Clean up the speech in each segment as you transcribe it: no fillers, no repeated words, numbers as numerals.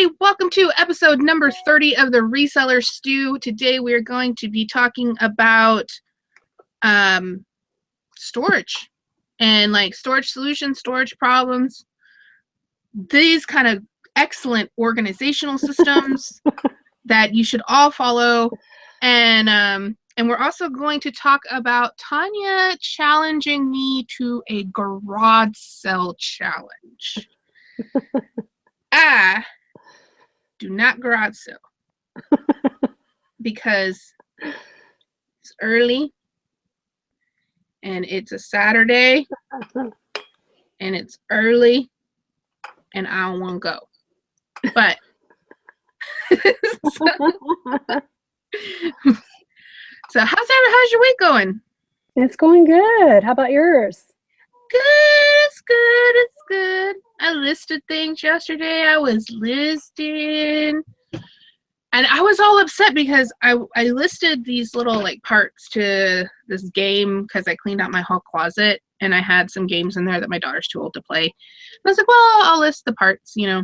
everybody. Welcome to episode number 30 of the Reseller Stew. Today we are going to be talking about storage and like storage solutions, storage problems, these kind of excellent organizational systems that you should all follow. And we're also going to talk about Tanya challenging me to a garage sale challenge. Do not garage sale because it's early and it's a Saturday and it's early and I don't want to go. But so how's your week going? It's going good. How about yours? Good. It's good. I listed things yesterday. I was listing. And I was all upset because I listed these little like parts to this game because I cleaned out my whole closet and I had some games in there that my daughter's too old to play. And I was like, well, I'll list the parts, you know.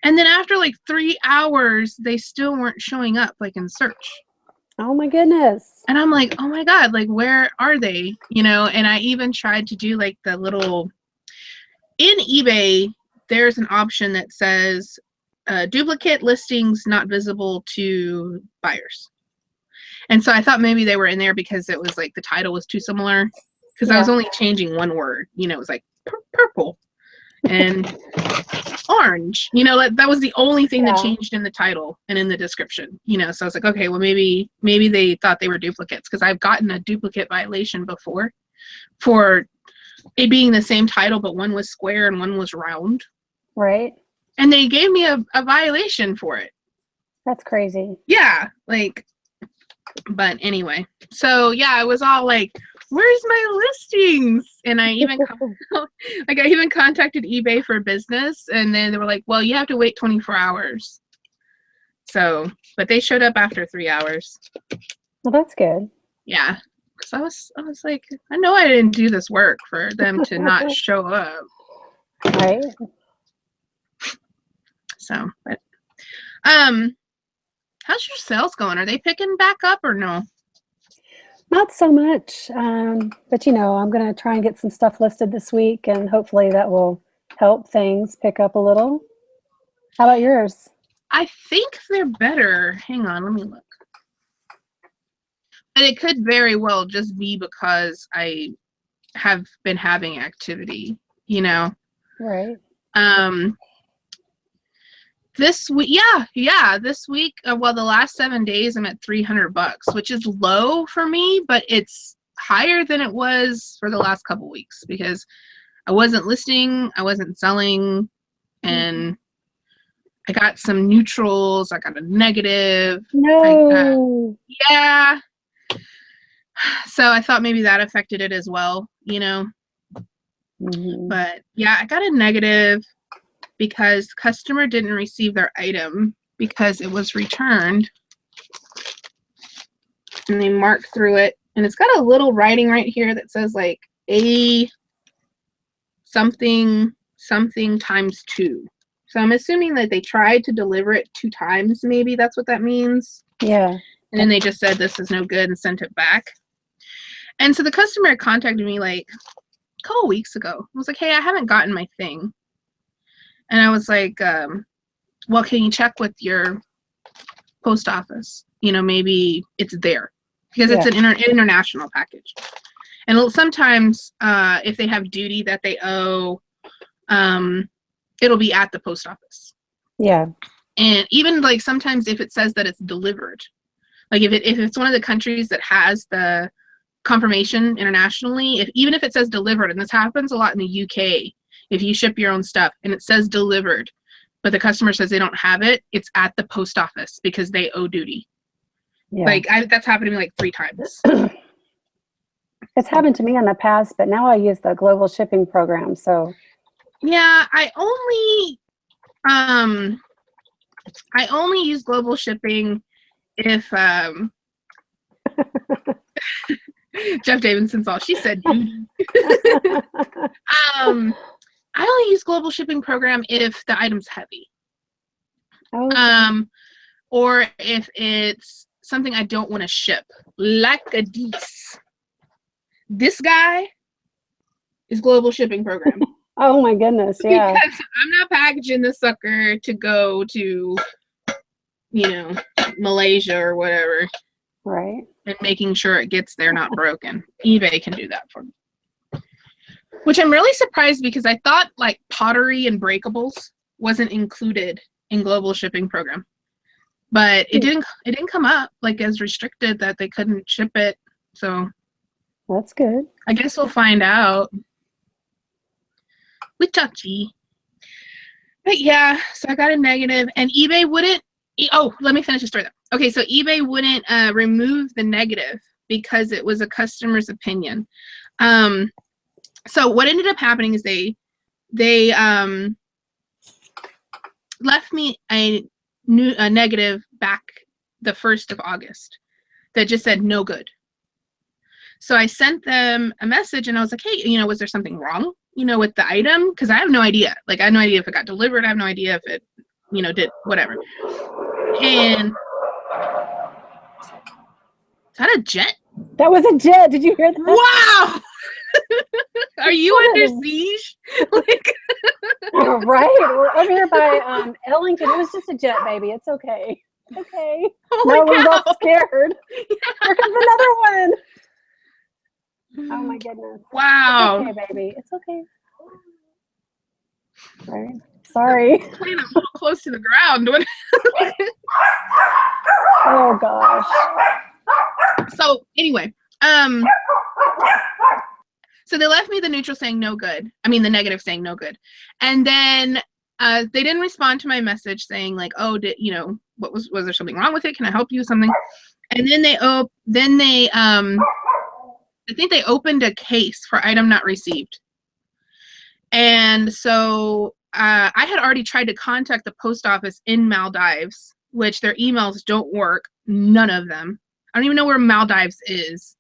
And then after like 3 hours, they still weren't showing up like in search. Oh my goodness. And I'm like, oh my God, like where are they? You know, and I even tried to do like the little, in eBay, there's an option that says duplicate listings not visible to buyers. And so I thought maybe they were in there because it was like the title was too similar. Because I was only changing one word, you know, it was like purple and orange, you know, that was the only thing that changed in the title and in the description, you know. So I was like, okay, well maybe they thought they were duplicates because I've gotten a duplicate violation before for it being the same title, but one was square and one was round. Right. And they gave me a violation for it. That's crazy. Yeah, like, but anyway, so yeah, I was all like, where's my listings? And I even I even contacted eBay for business, and then they were like, well, you have to wait 24 hours. So, but they showed up after 3 hours. Well, that's good. Yeah. So I was like, I know I didn't do this work for them to not show up. Right. So, but how's your sales going? Are they picking back up or no? Not so much, but you know, I'm going to try and get some stuff listed this week, and hopefully that will help things pick up a little. How about yours? I think they're better. Hang on, let me look. But it could very well just be because I have been having activity, you know. Right. This week, this week, well, the last 7 days I'm at $300, which is low for me, but it's higher than it was for the last couple weeks because I wasn't listing, I wasn't selling, and I got some neutrals. I got a negative. No. Yeah. So I thought maybe that affected it as well, you know. But yeah, I got a negative because the customer didn't receive their item because it was returned. And they marked through it. And it's got a little writing right here that says like a something times 2. So I'm assuming that they tried to deliver it 2 times. Maybe that's what that means. Yeah. And then they just said this is no good and sent it back. And so the customer contacted me like a couple weeks ago. I was like, hey, I haven't gotten my thing. And I was like, well, can you check with your post office? You know, maybe it's there because it's an international package. And sometimes if they have duty that they owe, it'll be at the post office. Yeah. And even like sometimes if it says that it's delivered, like if it's one of the countries that has the confirmation internationally, even if it says delivered, and this happens a lot in the UK, if you ship your own stuff and it says delivered, but the customer says they don't have it, it's at the post office because they owe duty. Yeah. Like that's happened to me like 3 times. It's happened to me in the past, but now I use the global shipping program. So yeah, I only use global shipping if Jeff Davidson's all she said, dude. I only use global shipping program if the item's heavy. Oh, Or if it's something I don't want to ship, like a this guy is global shipping program. oh my goodness, yeah. Because I'm not packaging this sucker to go to, Malaysia or whatever. Right. And making sure it gets there, not broken. eBay can do that for me. Which I'm really surprised because I thought like pottery and breakables wasn't included in global shipping program. But it didn't come up like as restricted that they couldn't ship it. So That's good. I guess we'll find out. With touchy. But yeah, so I got a negative and eBay wouldn't let me finish the story though. Okay, so eBay wouldn't remove the negative because it was a customer's opinion. So what ended up happening is they left me a negative back the 1st of August that just said no good. So I sent them a message and I was like, hey, was there something wrong, with the item? Because I have no idea. Like, I have no idea if it got delivered. I have no idea if it, did whatever. And is that a jet? That was a jet. Did you hear that? Wow! Are you under siege? Like, right. We're over here by Ellington. It was just a jet, baby. It's okay. Okay. Holy no one's cow. all scared. Here comes another one. Oh my goodness. Wow. It's okay, baby. It's okay. Right. Sorry. Playing a little close to the ground. Oh gosh. So anyway, so they left me the neutral saying no good. I mean the negative saying no good. And then they didn't respond to my message saying like, oh, was there something wrong with it? Can I help you with something? And then I think they opened a case for item not received. And so I had already tried to contact the post office in Maldives, which their emails don't work. None of them. I don't even know where Maldives is.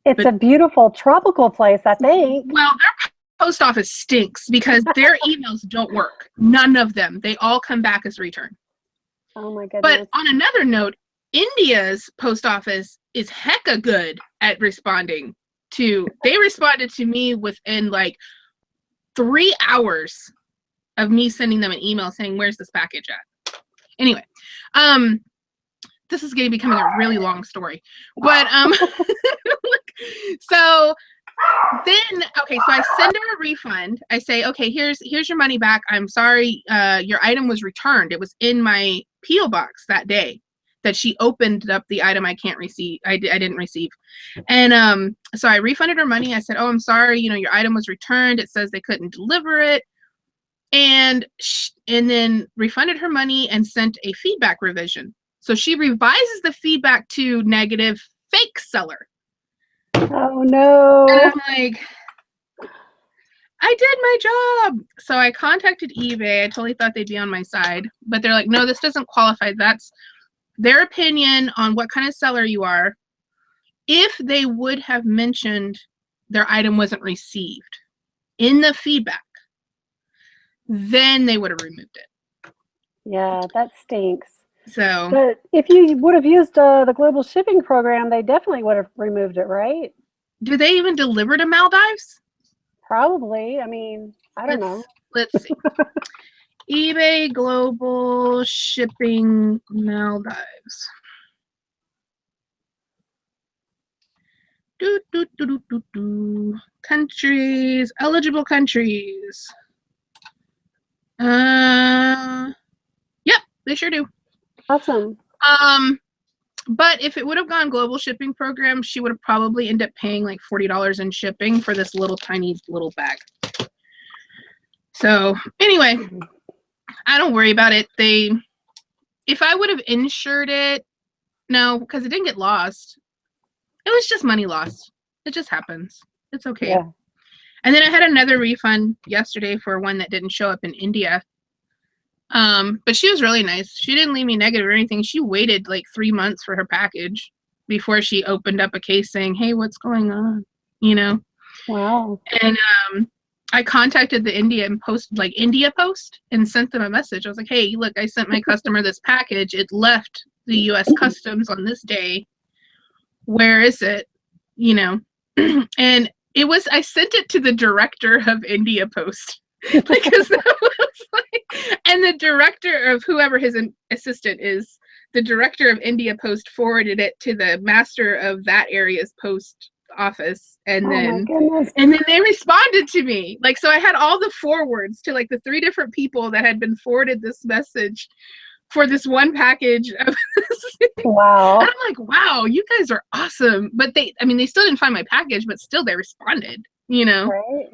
It's a beautiful tropical place, I think. Well, their post office stinks because their emails don't work. None of them. They all come back as return. Oh my goodness. But on another note, India's post office is hecka good at responding to. They responded to me within like 3 hours of me sending them an email saying, where's this package at? Anyway, this is going to be becoming a really long story. But so then, okay, so I send her a refund. I say, okay, here's your money back. I'm sorry, your item was returned. It was in my P.O. box that day that she opened up the item I didn't receive. And so I refunded her money. I said, oh, I'm sorry, your item was returned. It says they couldn't deliver it. And then refunded her money and sent a feedback revision. So she revises the feedback to negative fake seller. Oh no. And I'm like, I did my job. So I contacted eBay. I totally thought they'd be on my side, but they're like, no, this doesn't qualify. That's their opinion on what kind of seller you are. If they would have mentioned their item wasn't received in the feedback, then they would have removed it. Yeah, that stinks. So, but if you would have used the global shipping program, they definitely would have removed it, right? Do they even deliver to Maldives? Probably. I mean, I don't know. Let's see. eBay global shipping Maldives. Countries, eligible countries. Yep, they sure do. Awesome. But if it would have gone global shipping program, she would have probably ended up paying like $40 in shipping for this tiny little bag. So anyway, I don't worry about it. If I would have insured it, no, because it didn't get lost. It was just money lost. It just happens. It's okay. Yeah. And then I had another refund yesterday for one that didn't show up in India. But she was really nice. She didn't leave me negative or anything. She waited like 3 months for her package before she opened up a case saying, hey, what's going on? Wow. And I contacted the India Post and sent them a message. I was like, hey, look, I sent my customer this package. It left the US Customs on this day. Where is it? You know, and I sent it to the director of India Post. Because that was like, and the director of whoever his assistant is, the director of India Post forwarded it to the master of that area's post office, and then they responded to me. Like, so I had all the forwards to like the 3 different people that had been forwarded this message for this one package of Wow. and I'm like, wow, you guys are awesome. But they still didn't find my package, but still they responded, you know. Right.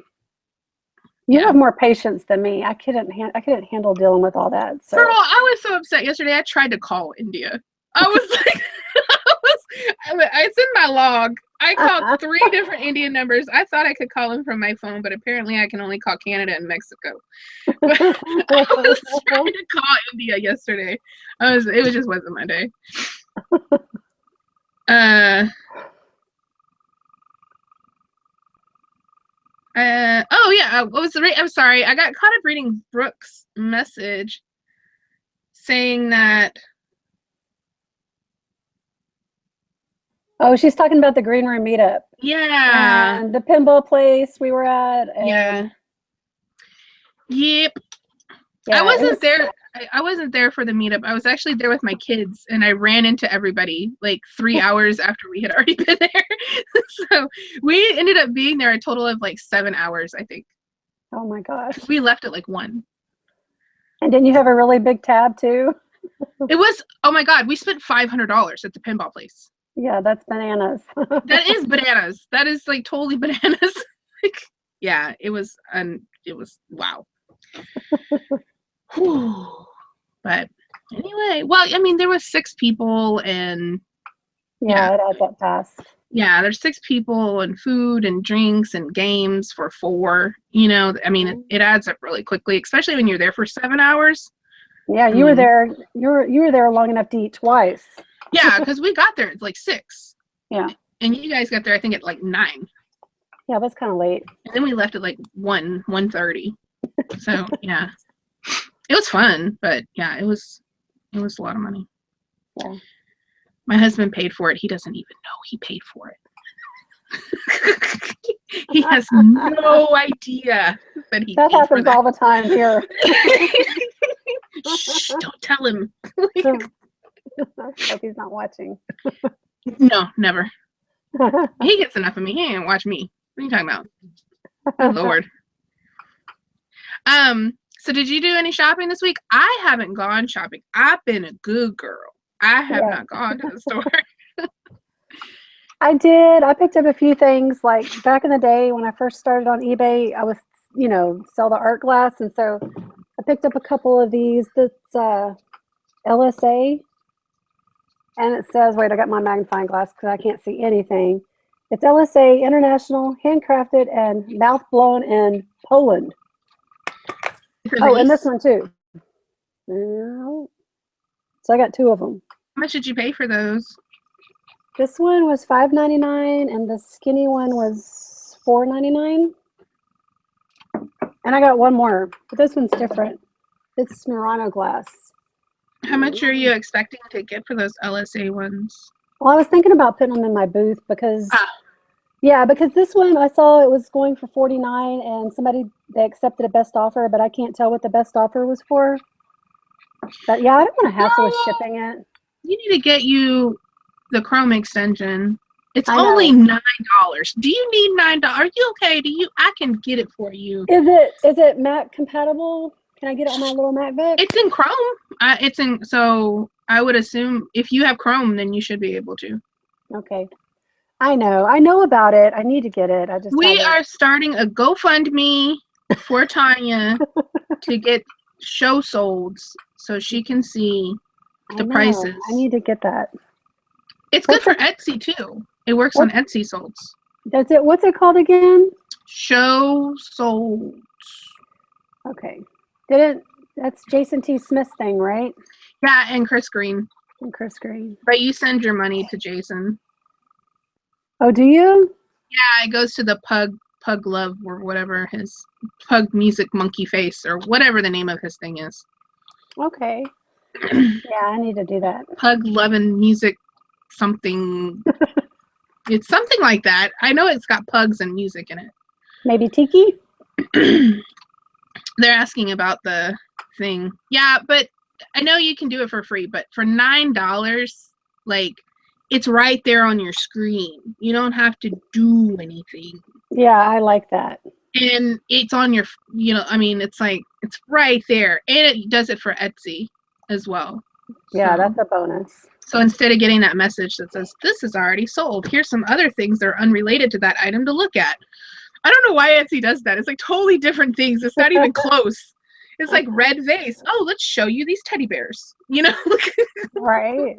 You have more patience than me. I couldn't handle dealing with all that. So. Girl, I was so upset yesterday. I tried to call India. I was like, it's in my log. I called 3 different Indian numbers. I thought I could call them from my phone, but apparently I can only call Canada and Mexico. But I was trying to call India yesterday. It just wasn't my day. Oh yeah, I'm sorry. I got caught up reading Brooke's message saying that. Oh, she's talking about the green room meetup. Yeah. And the pinball place we were at. And Yep. Yeah, I wasn't there. I wasn't there for the meetup. I was actually there with my kids, and I ran into everybody like 3 hours after we had already been there. So we ended up being there a total of like 7 hours, I think. Oh my gosh. We left at like 1. And didn't you have a really big tab too? It was, oh my God, we spent $500 at the pinball place. Yeah, that's bananas. That is bananas. That is like totally bananas. Like, yeah, it was wow. But anyway, well, I mean, there was 6 people, and yeah, it adds up fast. Yeah, there's 6 people, and food and drinks and games for 4. You know, I mean, it adds up really quickly, especially when you're there for 7 hours. Yeah, you were there. You were there long enough to eat twice. Yeah, because we got there at like 6. Yeah. And you guys got there, I think, at like 9. Yeah, that's kind of late. And then we left at like 1:30. So yeah, it was fun, but yeah, it was a lot of money. Yeah. My husband paid for it. He doesn't even know he paid for it. He has no idea that he that paid happens for that. all the time here. Shh, don't tell him. Hope he's not watching. No, never. He gets enough of me. He ain't watch me. What are you talking about? Oh, Lord. So did you do any shopping this week? I haven't gone shopping. I've been a good girl. I have not gone to the store. I did. I picked up a few things. Like back in the day when I first started on eBay, I was, sell the art glass. And so I picked up a couple of these. That's LSA. And it says, wait, I got my magnifying glass because I can't see anything. It's LSA International, handcrafted and mouth blown in Poland. Oh, and this one too. So I got 2 of them. How much did you pay for those? This one was $5.99 and the skinny one was $4.99. And I got one more, but this one's different. It's Murano glass. How much are you expecting to get for those LSA ones? Well, I was thinking about putting them in my booth because, because this one I saw it was going for $49 and they accepted a best offer, but I can't tell what the best offer was for. But yeah, I don't want to hassle with shipping it. You need to get you the Chrome extension. It's only $9. Do you need $9? Are you okay? I can get it for you. Is it Mac compatible? Can I get it on my little MacBook? It's in Chrome. So I would assume if you have Chrome, then you should be able to. Okay. I know about it. I need to get it. We are starting a GoFundMe for Tanya to get show solds so she can see the prices. I need to get that. It's good for Etsy too. It works on Etsy solds. Does it? What's it called again? Show solds. Okay. That's Jason T. Smith's thing, right? Yeah, and Chris Green. But you send your money to Jason. Oh, do you? Yeah, it goes to the Pug Love or whatever, his Pug Music Monkey Face or whatever the name of his thing is. Okay. Yeah, I need to do that. Pug Lovin' Music something. It's something like that. I know it's got pugs and music in it. Maybe Tiki? They're asking about the thing. Yeah, but I know you can do it for free, but for $9, like, it's right there on your screen. You don't have to do anything. Yeah, I like that. And it's on your, it's like, it's right there. And it does it for Etsy as well. Yeah, So, that's a bonus. So instead of getting that message that says, this is already sold, here's some other things that are unrelated to that item to look at. I don't know why Etsy does that. It's like totally different things. It's not even close. It's like red vase. Oh, let's show you these teddy bears. Right.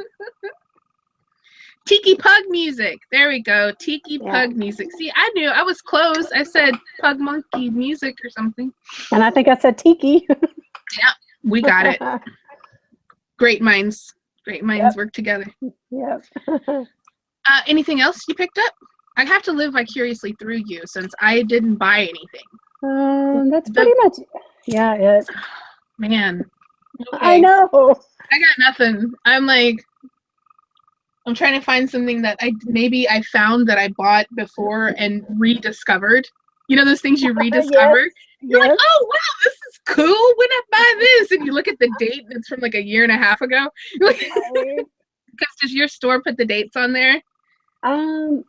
Tiki Pug Music. There we go. Tiki Pug Music. See, I knew. I was close. I said Pug Monkey Music or something. And I think I said Tiki. Yeah, we got it. Great minds. Great minds work together. Yep. Anything else you picked up? I have to live vicariously through you since I didn't buy anything. That's pretty much, it. Man. Okay. I know. I got nothing. I'm trying to find something that I found that I bought before and rediscovered. You know those things you rediscover? Yes. You're like, oh, wow, this is cool. When did I buy this? And you look at the date and it's from like a year and a half ago. Because does your store put the dates on there? No.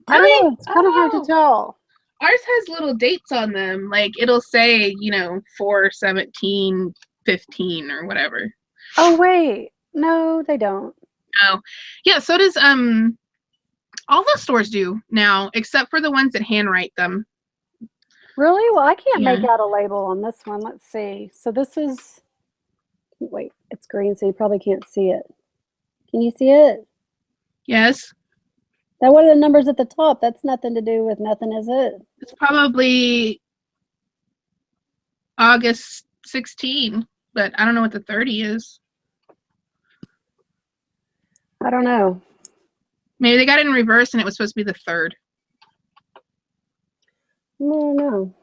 I don't know. It's kind of hard to tell. Ours has little dates on them. Like it'll say, 4/17/15 or whatever. Oh, wait. No, they don't. Oh, yeah. So does all the stores do now, except for the ones that handwrite them. Really? Well, I can't make out a label on this one. Let's see. So this is. Wait, it's green, so you probably can't see it. Can you see it? Yes. Now, what are the numbers at the top? That's nothing to do with nothing, is it? It's probably August 16, but I don't know what the 30 is. I don't know. Maybe they got it in reverse and it was supposed to be the 3rd. No.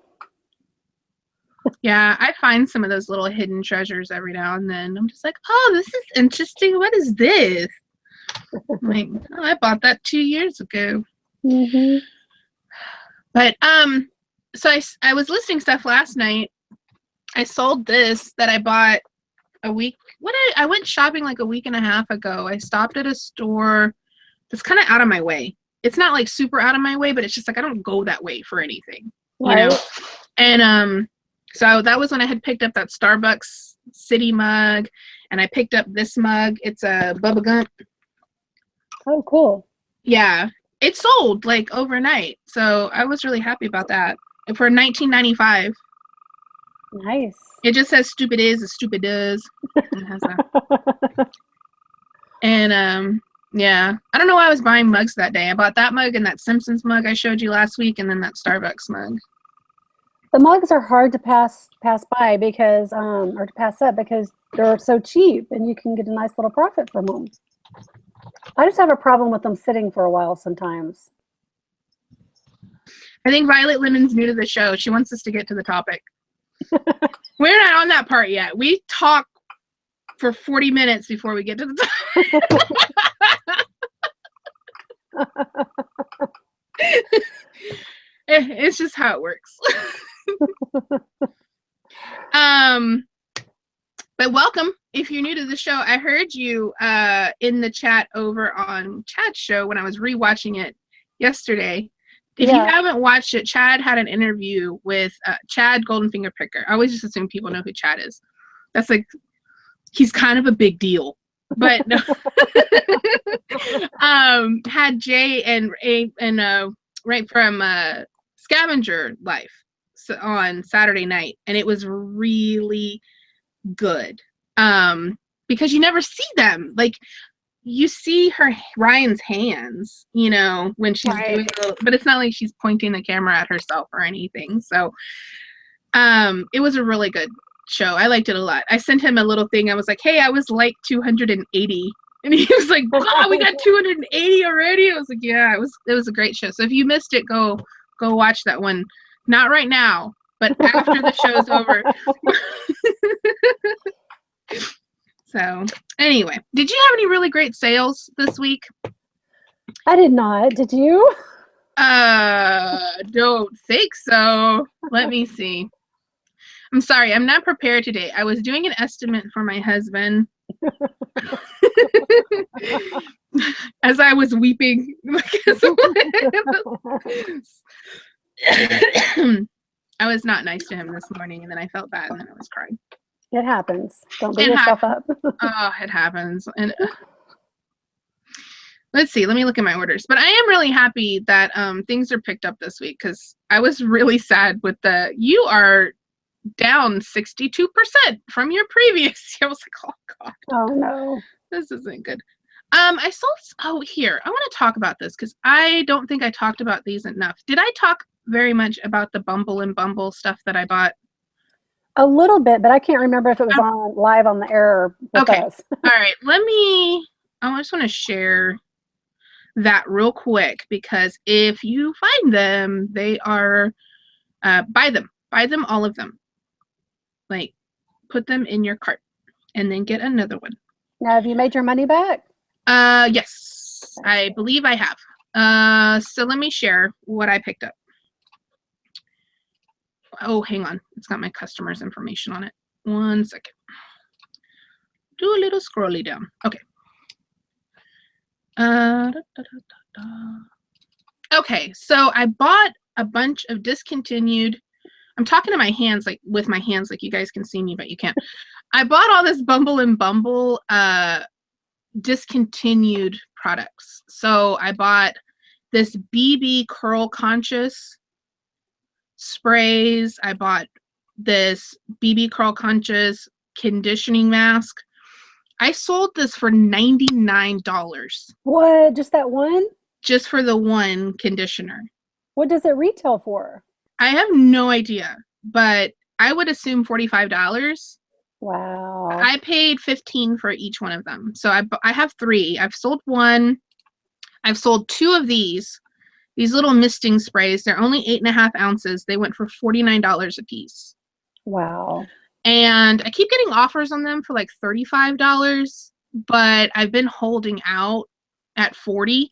Yeah, I find some of those little hidden treasures every now and then. I'm just like, oh, this is interesting. What is this? I'm like, oh, I bought that 2 years ago. Mm-hmm. But so I was listing stuff last night. I sold this that I bought a week. I went shopping like a week and a half ago. I stopped at a store that's kind of out of my way. It's not like super out of my way, but it's just like I don't go that way for anything, you know. And so that was when I had picked up that Starbucks City mug, and I picked up this mug. It's a Bubba Gump. Oh, cool. Yeah, it sold like overnight, so I was really happy about that for $19.95. Nice. It just says "stupid is as stupid does." It has that. And yeah, I don't know why I was buying mugs that day. I bought that mug and that Simpsons mug I showed you last week, and then that Starbucks mug. The mugs are hard to pass by because or to pass up because they're so cheap and you can get a nice little profit from them. I just have a problem with them sitting for a while sometimes. I think Violet Lemon's new to the show. She wants us to get to the topic. We're not on that part yet. We talk for 40 minutes before we get to the topic. It's just how it works. But welcome. If you're new to the show, I heard you in the chat over on Chad's show when I was rewatching it yesterday. If you haven't watched it, Chad had an interview with Chad Goldenfinger Picker. I always just assume people know who Chad is. That's like, he's kind of a big deal. But no. Had Jay and right from Scavenger Life on Saturday night, and it was really good because you never see them. Like, you see Ryan's hands, you know, when she's doing but it's not like she's pointing the camera at herself or anything. So it was a really good show. I liked it a lot. I sent him a little thing. I was like, hey, I was like 280, and he was like, wow, we got 280 already. I was like, yeah, it was a great show. So if you missed it, go go watch that one. Not right now, but after the show's over. So anyway, did you have any really great sales this week? I did not. Did you? Don't think so. Let me see. I'm sorry, I'm not prepared today. I was doing an estimate for my husband as I was weeping. I was not nice to him this morning, and then I felt bad, and then I was crying. It happens. Don't beat yourself up. Oh, it happens. And let's see. Let me look at my orders. But I am really happy that things are picked up this week because I was really sad with you are down 62% from your previous. I was like, oh God. Oh no. This isn't good. Here. I want to talk about this because I don't think I talked about these enough. Did I talk very much about the Bumble and Bumble stuff that I bought? A little bit, but I can't remember if it was on live on the air with us. All right. I just want to share that real quick because if you find them, they are, buy them, all of them. Like, put them in your cart and then get another one. Now, have you made your money back? Yes, I believe I have. So let me share what I picked up. Oh, hang on. It's got my customer's information on it. 1 second. Do a little scrolly down. Okay. Okay, so I bought a bunch of discontinued. I'm talking to my hands, like with my hands, like you guys can see me, but you can't. I bought all this Bumble and Bumble discontinued products. So I bought this BB Curl Conscious sprays. I bought this BB Curl Conscious conditioning mask. I sold this for $99. What? Just that one? Just for the one conditioner. What does it retail for? I have no idea, but I would assume $45. Wow. I paid $15 for each one of them. So I have 3. I've sold one. I've sold 2 of these little misting sprays. They're only 8.5 ounces. They went for $49 a piece. Wow. And I keep getting offers on them for like $35, but I've been holding out at $40.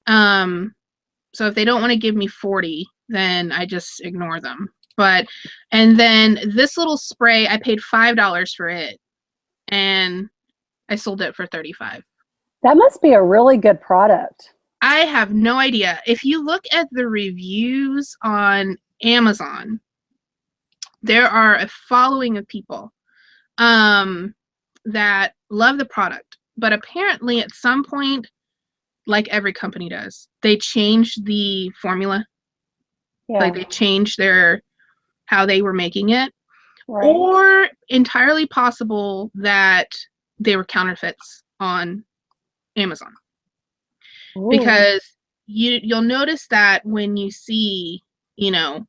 So if they don't want to give me $40, then I just ignore them. And then this little spray, I paid $5 for it, and I sold it for $35. That must be a really good product. I have no idea. If you look at the reviews on Amazon, there are a following of people that love the product, but apparently at some point, like every company does, they changed the formula. Yeah. Like they changed how they were making it. Right. Or entirely possible that they were counterfeits on Amazon. Ooh. Because you'll notice that when you see, oh,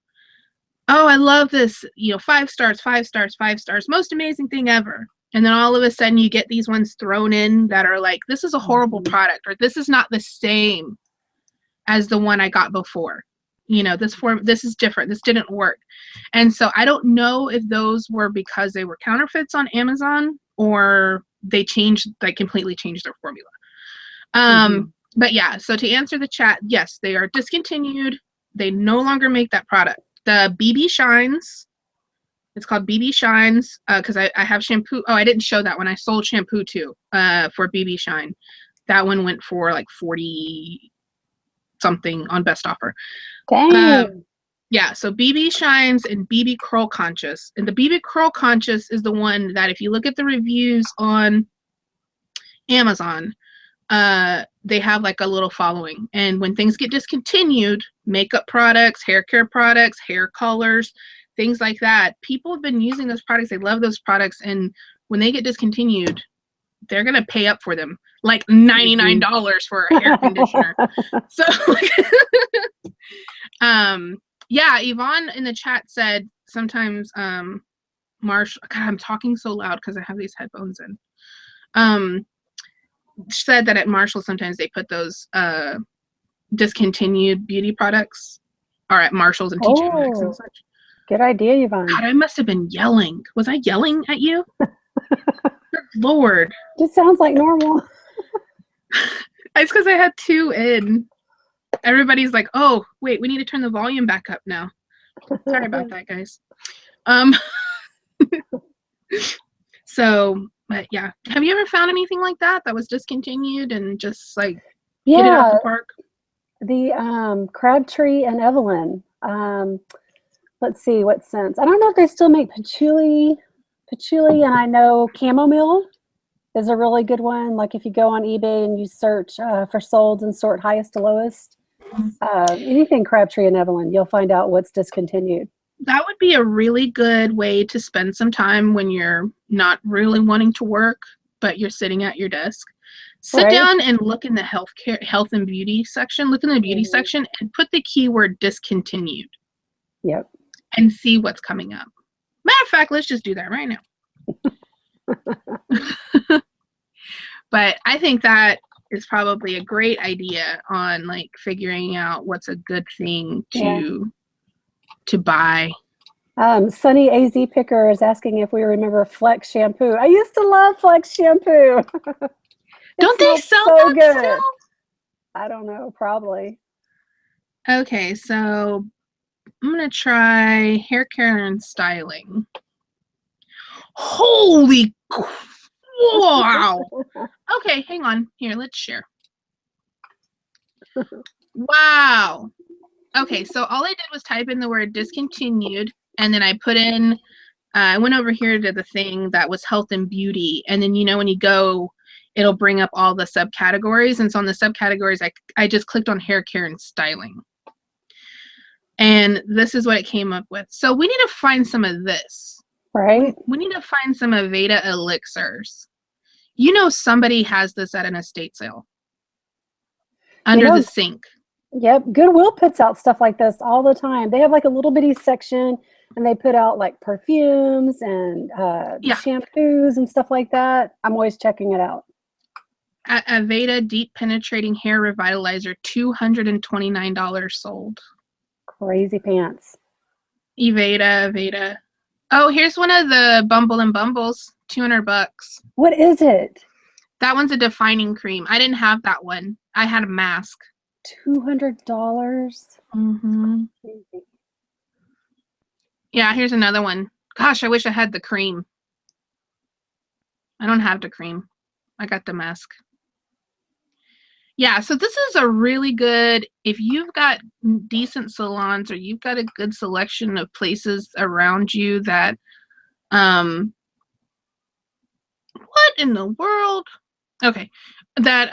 I love this, 5 stars, 5 stars, 5 stars, most amazing thing ever. And then all of a sudden you get these ones thrown in that are like, this is a horrible product, or this is not the same as the one I got before. This is different. This didn't work. And so I don't know if those were because they were counterfeits on Amazon or they completely changed their formula. But yeah, so to answer the chat, yes, they are discontinued. They no longer make that product. The BB Shines, it's called BB Shines because I have shampoo. Oh, I didn't show that one. I sold shampoo too for BB Shine. That one went for like 40 something on best offer. Dang. Yeah, so BB Shines and BB Curl Conscious. And the BB Curl Conscious is the one that if you look at the reviews on Amazon, they have like a little following. And when things get discontinued, makeup products, hair care products, hair colors, things like that, people have been using those products. They love those products. And when they get discontinued, they're going to pay up for them, like $99 for a hair conditioner. So, yeah, Yvonne in the chat said sometimes, Marshall, God, I'm talking so loud because I have these headphones in. Said that at Marshall sometimes they put those discontinued beauty products or at Marshall's and TJ Maxx and such. Good idea, Yvonne. God, I must have been yelling. Was I yelling at you? Good Lord. Just sounds like normal. It's because I had 2 in. Everybody's like, oh, wait, we need to turn the volume back up now. Sorry about that, guys. So, but yeah. Have you ever found anything like that was discontinued and just like hit it out the park? The Crabtree and Evelyn. Let's see what scents. I don't know if they still make patchouli, and I know chamomile is a really good one. Like if you go on eBay and you search for solds and sort highest to lowest, anything Crabtree and Evelyn, you'll find out what's discontinued. That would be a really good way to spend some time when you're not really wanting to work, but you're sitting at your desk. Sit down and look in the health and beauty section. Look in the beauty section and put the keyword discontinued. Yep. And see what's coming up. Matter of fact, let's just do that right now. But I think that is probably a great idea on like figuring out what's a good thing to buy. Sunny AZ Picker is asking if we remember Flex shampoo. I used to love Flex shampoo. Don't they sell so that good? still? I don't know, probably. Okay, so I'm gonna try hair care and styling. Holy wow! Okay, hang on. Here, let's share. Wow. Okay, so all I did was type in the word discontinued, and then I put in, I went over here to the thing that was health and beauty, and then, you know, when you go, it'll bring up all the subcategories, and so on the subcategories, I just clicked on hair care and styling. And this is what it came up with. So we need to find some of this. Right. We need to find some Aveda elixirs. You know somebody has this at an estate sale. Under the sink. Yep. Goodwill puts out stuff like this all the time. They have like a little bitty section and they put out like perfumes and shampoos and stuff like that. I'm always checking it out. Aveda Deep Penetrating Hair Revitalizer, $229 sold. Crazy pants. Aveda. Oh, here's one of the Bumble and Bumbles, $200. What is it? That one's a defining cream. I didn't have that one. I had a mask. $200. Mm-hmm. Yeah, here's another one. Gosh, I wish I had the cream. I don't have the cream. I got the mask. Yeah, so this is a really good, if you've got decent salons or you've got a good selection of places around you that, what in the world? Okay, that,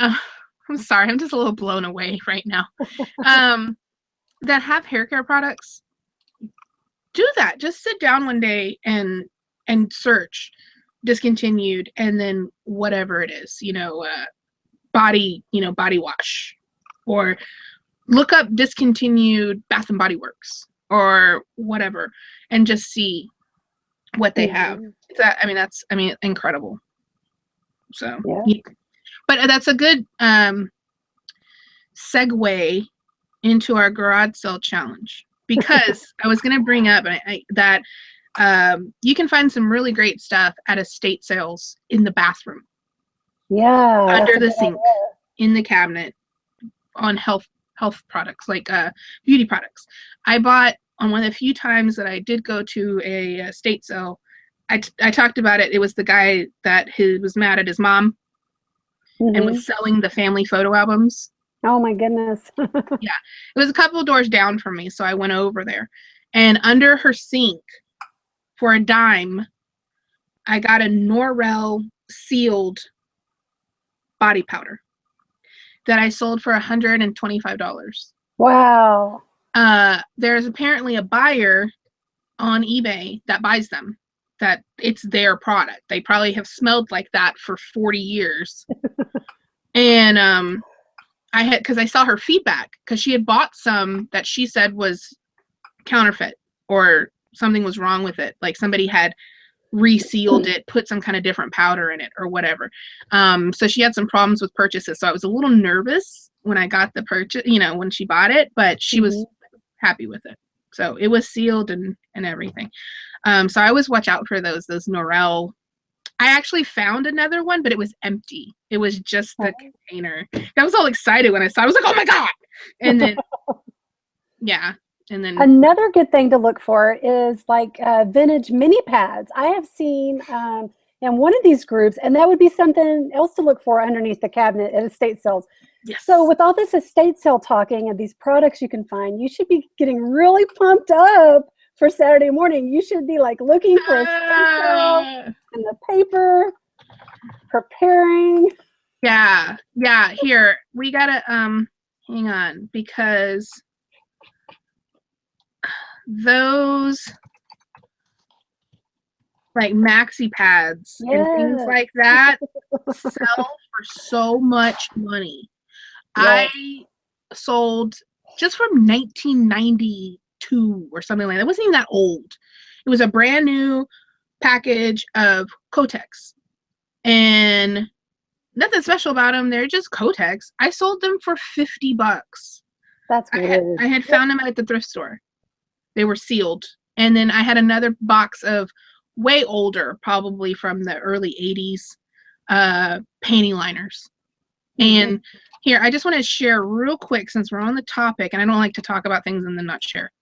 I'm sorry, I'm just a little blown away right now. That have hair care products, do that. Just sit down one day and search discontinued and then whatever it is, body wash, or look up discontinued Bath and Body Works or whatever and just see what they have. That's incredible. So, but that's a good segue into our garage sale challenge, because I was going to bring up that you can find some really great stuff at estate sales in the bathroom. Yeah. Under the sink, in the cabinet, on health products, like beauty products. I bought, on one of the few times that I did go to a estate sale, I talked about it. It was the guy that was mad at his mom and was selling the family photo albums. Oh my goodness. Yeah. It was a couple of doors down from me, so I went over there. And under her sink, for a dime, I got a Norel sealed body powder that I sold for $125. Wow. There's apparently a buyer on eBay that buys them, that it's their product. They probably have smelled like that for 40 years. And because I saw her feedback, because she had bought some that she said was counterfeit or something was wrong with it. Like somebody had resealed it, put some kind of different powder in it or whatever. So she had some problems with purchases. So I was a little nervous when I got the purchase, when she bought it, but she was happy with it. So it was sealed and everything. So I always watch out for those Norel. I actually found another one, but it was empty. It was just the container. I was all excited when I saw it. I was like, oh my God. And then, yeah. And then another good thing to look for is like vintage mini pads. I have seen in one of these groups, and that would be something else to look for underneath the cabinet at estate sales. yes. So with all this estate sale talking and these products you can find, you should be getting really pumped up for Saturday morning. You should be like looking for a estate sale in the paper, preparing. Yeah. Here, we gotta hang on, because those like maxi pads and things like that sell for so much money. Yes. I sold just from 1992 or something like that. It wasn't even that old. It was a brand new package of Kotex, and nothing special about them. They're just Kotex. I sold them for $50. That's weird. I had found them at the thrift store. They were sealed. And then I had another box of way older, probably from the early 80s, panty liners. Mm-hmm. And here, I just want to share real quick, since we're on the topic, and I don't like to talk about things and then not share.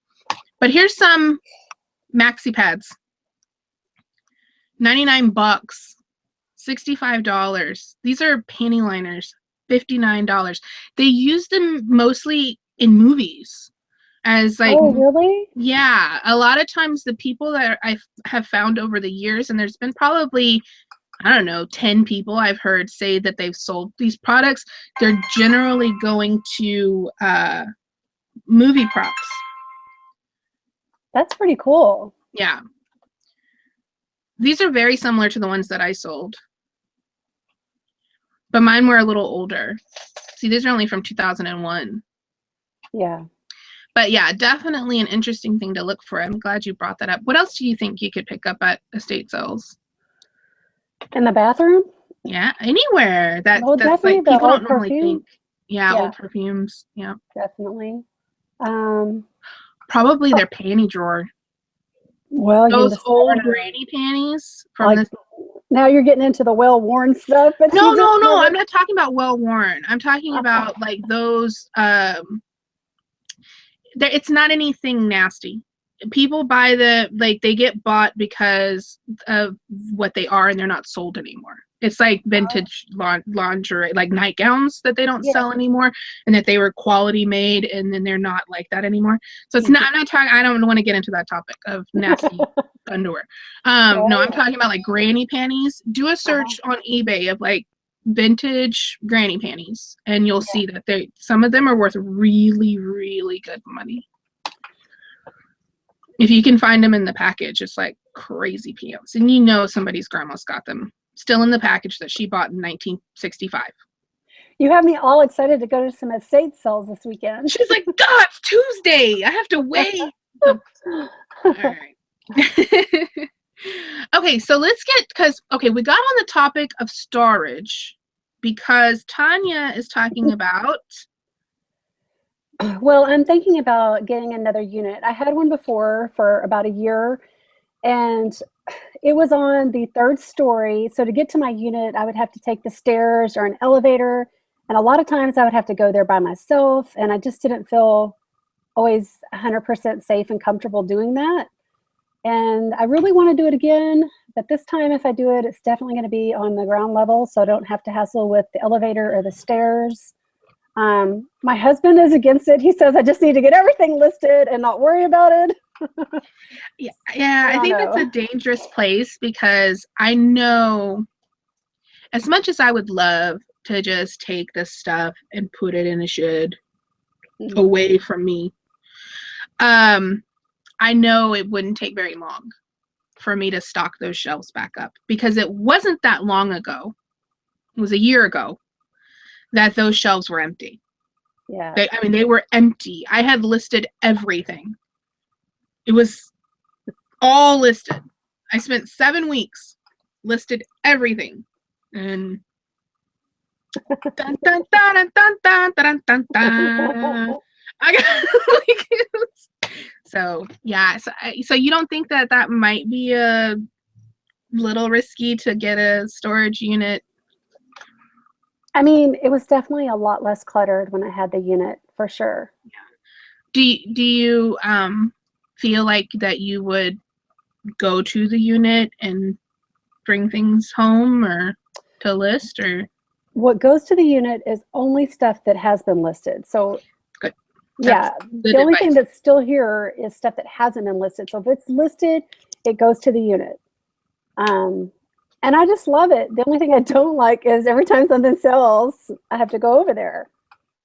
But here's some maxi pads. $99, $65. These are panty liners, $59. They use them mostly in movies. As like, oh, really? Yeah, a lot of times the people that I have found over the years, and there's been probably, I don't know, 10 people I've heard say that they've sold these products. They're generally going to movie props. That's pretty cool. Yeah. These are very similar to the ones that I sold, but mine were a little older. See, these are only from 2001. Yeah. But yeah, definitely an interesting thing to look for. I'm glad you brought that up. What else do you think you could pick up at estate sales? In the bathroom? Yeah, anywhere. That's definitely like people don't normally perfume. think. Yeah, old perfumes. Yeah. Definitely. Probably their panty drawer. Well, those old granny panties from like, now you're getting into the well-worn stuff. But no, I'm not talking about well-worn. I'm talking about like those it's not anything nasty. People buy they get bought because of what they are, and they're not sold anymore. It's like vintage lingerie, like nightgowns that they don't sell anymore, and that they were quality made, and then they're not like that anymore. So it's not. I'm not talking. I don't want to get into that topic of nasty underwear. No, I'm talking about like granny panties. Do a search on eBay of like vintage granny panties, and you'll see that some of them are worth really, really good money. If you can find them in the package, it's like crazy pants, and somebody's grandma's got them still in the package that she bought in 1965. You have me all excited to go to some estate sales this weekend. She's like, "God, it's Tuesday. I have to wait." All right. Okay, so let's we got on the topic of storage because Tanya is talking about. Well, I'm thinking about getting another unit. I had one before for about a year, and it was on the 3rd story. So to get to my unit, I would have to take the stairs or an elevator. And a lot of times I would have to go there by myself. And I just didn't feel always 100% safe and comfortable doing that. And I really want to do it again. But this time, if I do it, it's definitely going to be on the ground level. So I don't have to hassle with the elevator or the stairs. My husband is against it. He says I just need to get everything listed and not worry about it. Yeah, I think it's a dangerous place because I know as much as I would love to just take this stuff and put it in a shed away from me, I know it wouldn't take very long for me to stock those shelves back up because it wasn't that long ago. It was a year ago that those shelves were empty. Yeah. They were empty. I had listed everything. It was all listed. I spent 7 weeks, listed everything, and dun, dun, dun, dun, dun, dun, dun, dun. I got So yeah, so you don't think that that might be a little risky to get a storage unit? I mean, it was definitely a lot less cluttered when I had the unit for sure. Do you feel like that you would go to the unit and bring things home or to list or What goes to the unit is only stuff that has been listed. So good? That's yeah, good the only thing advice. that's still here is stuff that hasn't been listed. So if it's listed, it goes to the unit. Um, and I just love it. The only thing I don't like is every time something sells, I have to go over there.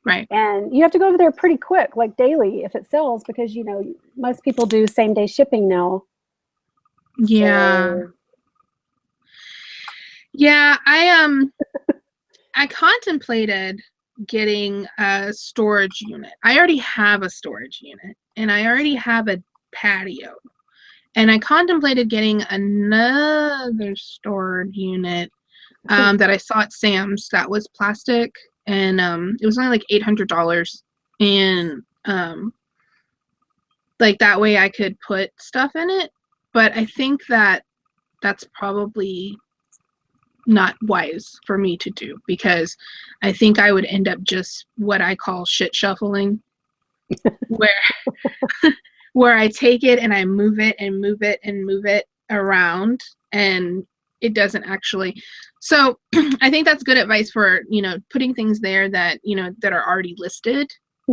Right. And you have to go over there pretty quick, like daily, if it sells, because you know most people do same day shipping now. Yeah. So Yeah, I contemplated getting a storage unit. I already have a storage unit and I already have a patio. And I contemplated getting another storage unit that I saw at Sam's that was plastic and it was only like $800 and like that way I could put stuff in it. But I think that that's probably not wise for me to do because I think I would end up just what I call shit shuffling where where I take it and I move it and move it and move it around and it doesn't actually. So I think that's good advice for, putting things there that, that are already listed.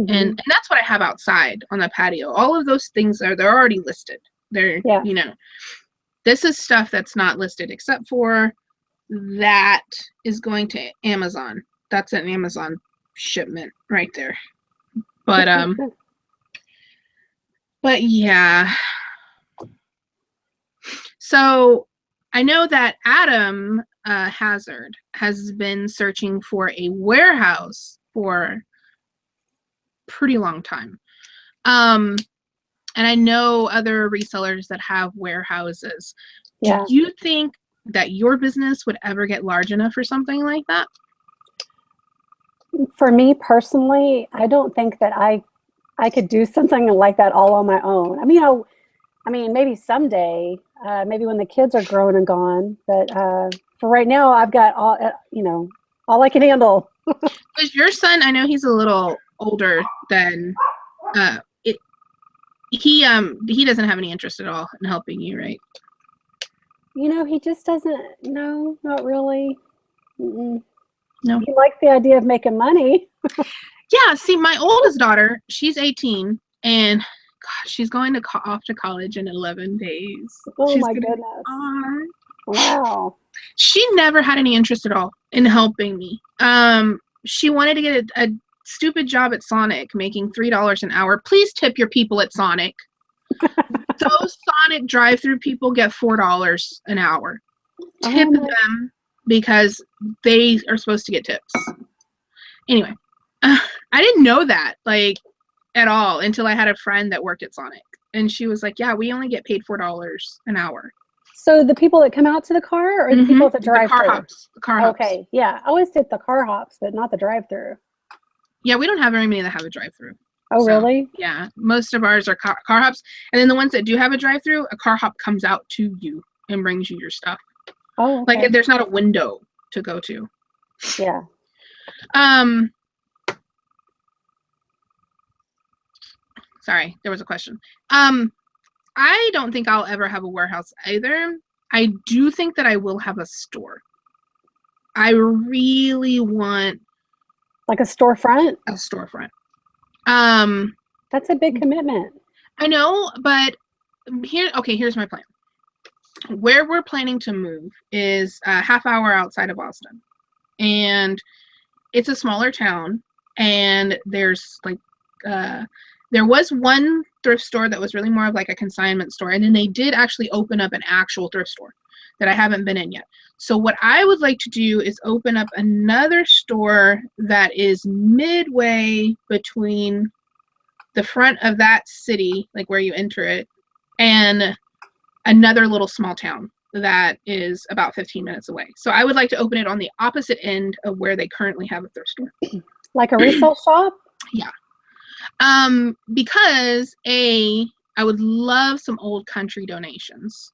And that's what I have outside on the patio. All of those things they're already listed. They're, yeah. This is stuff that's not listed except for that is going to Amazon. That's an Amazon shipment right there. But yeah. So I know that Adam Hazard has been searching for a warehouse for pretty long time. And I know other resellers that have warehouses. Yeah. Do you think that your business would ever get large enough for something like that? For me personally, I don't think that I could do something like that all on my own. I mean, maybe someday, maybe when the kids are grown and gone. But for right now, I've got all I can handle. Because your son, I know he's a little older than it. He doesn't have any interest at all in helping you, right? He just doesn't. No, not really. Mm-mm. No. He likes the idea of making money. Yeah. See, my oldest daughter, she's 18, and God, she's going off to college in 11 days. Oh She's my gonna goodness! be Wow. She never had any interest at all in helping me. She wanted to get a stupid job at Sonic, making $3 an hour. Please tip your people at Sonic. Those Sonic drive-through people get $4 an hour. Tip them because they are supposed to get tips. Anyway, I didn't know that at all until I had a friend that worked at Sonic, and she was like, "Yeah, we only get paid $4 an hour." So the people that come out to the car or the people at the drive-thru? The car hops. Okay, yeah. I always did the car hops, but not the drive-thru. Yeah, we don't have very many that have a drive-thru. Oh, really? Yeah, most of ours are car hops, and then the ones that do have a drive-thru, a car hop comes out to you and brings you your stuff. Oh, okay. Like there's not a window to go to. Yeah. Sorry, there was a question. I don't think I'll ever have a warehouse either. I do think that I will have a store. I really want like a storefront. A storefront. That's a big commitment. I know, but here's my plan. Where we're planning to move is a half hour outside of Austin, and it's a smaller town. And there's there was one thrift store that was really more of like a consignment store, and then they did actually open up an actual thrift store that I haven't been in yet. So what I would like to do is open up another store that is midway between the front of that city, like where you enter it, and another little small town that is about 15 minutes away. So I would like to open it on the opposite end of where they currently have a thrift store. Like a resale shop? Yeah. Because I would love some old country donations.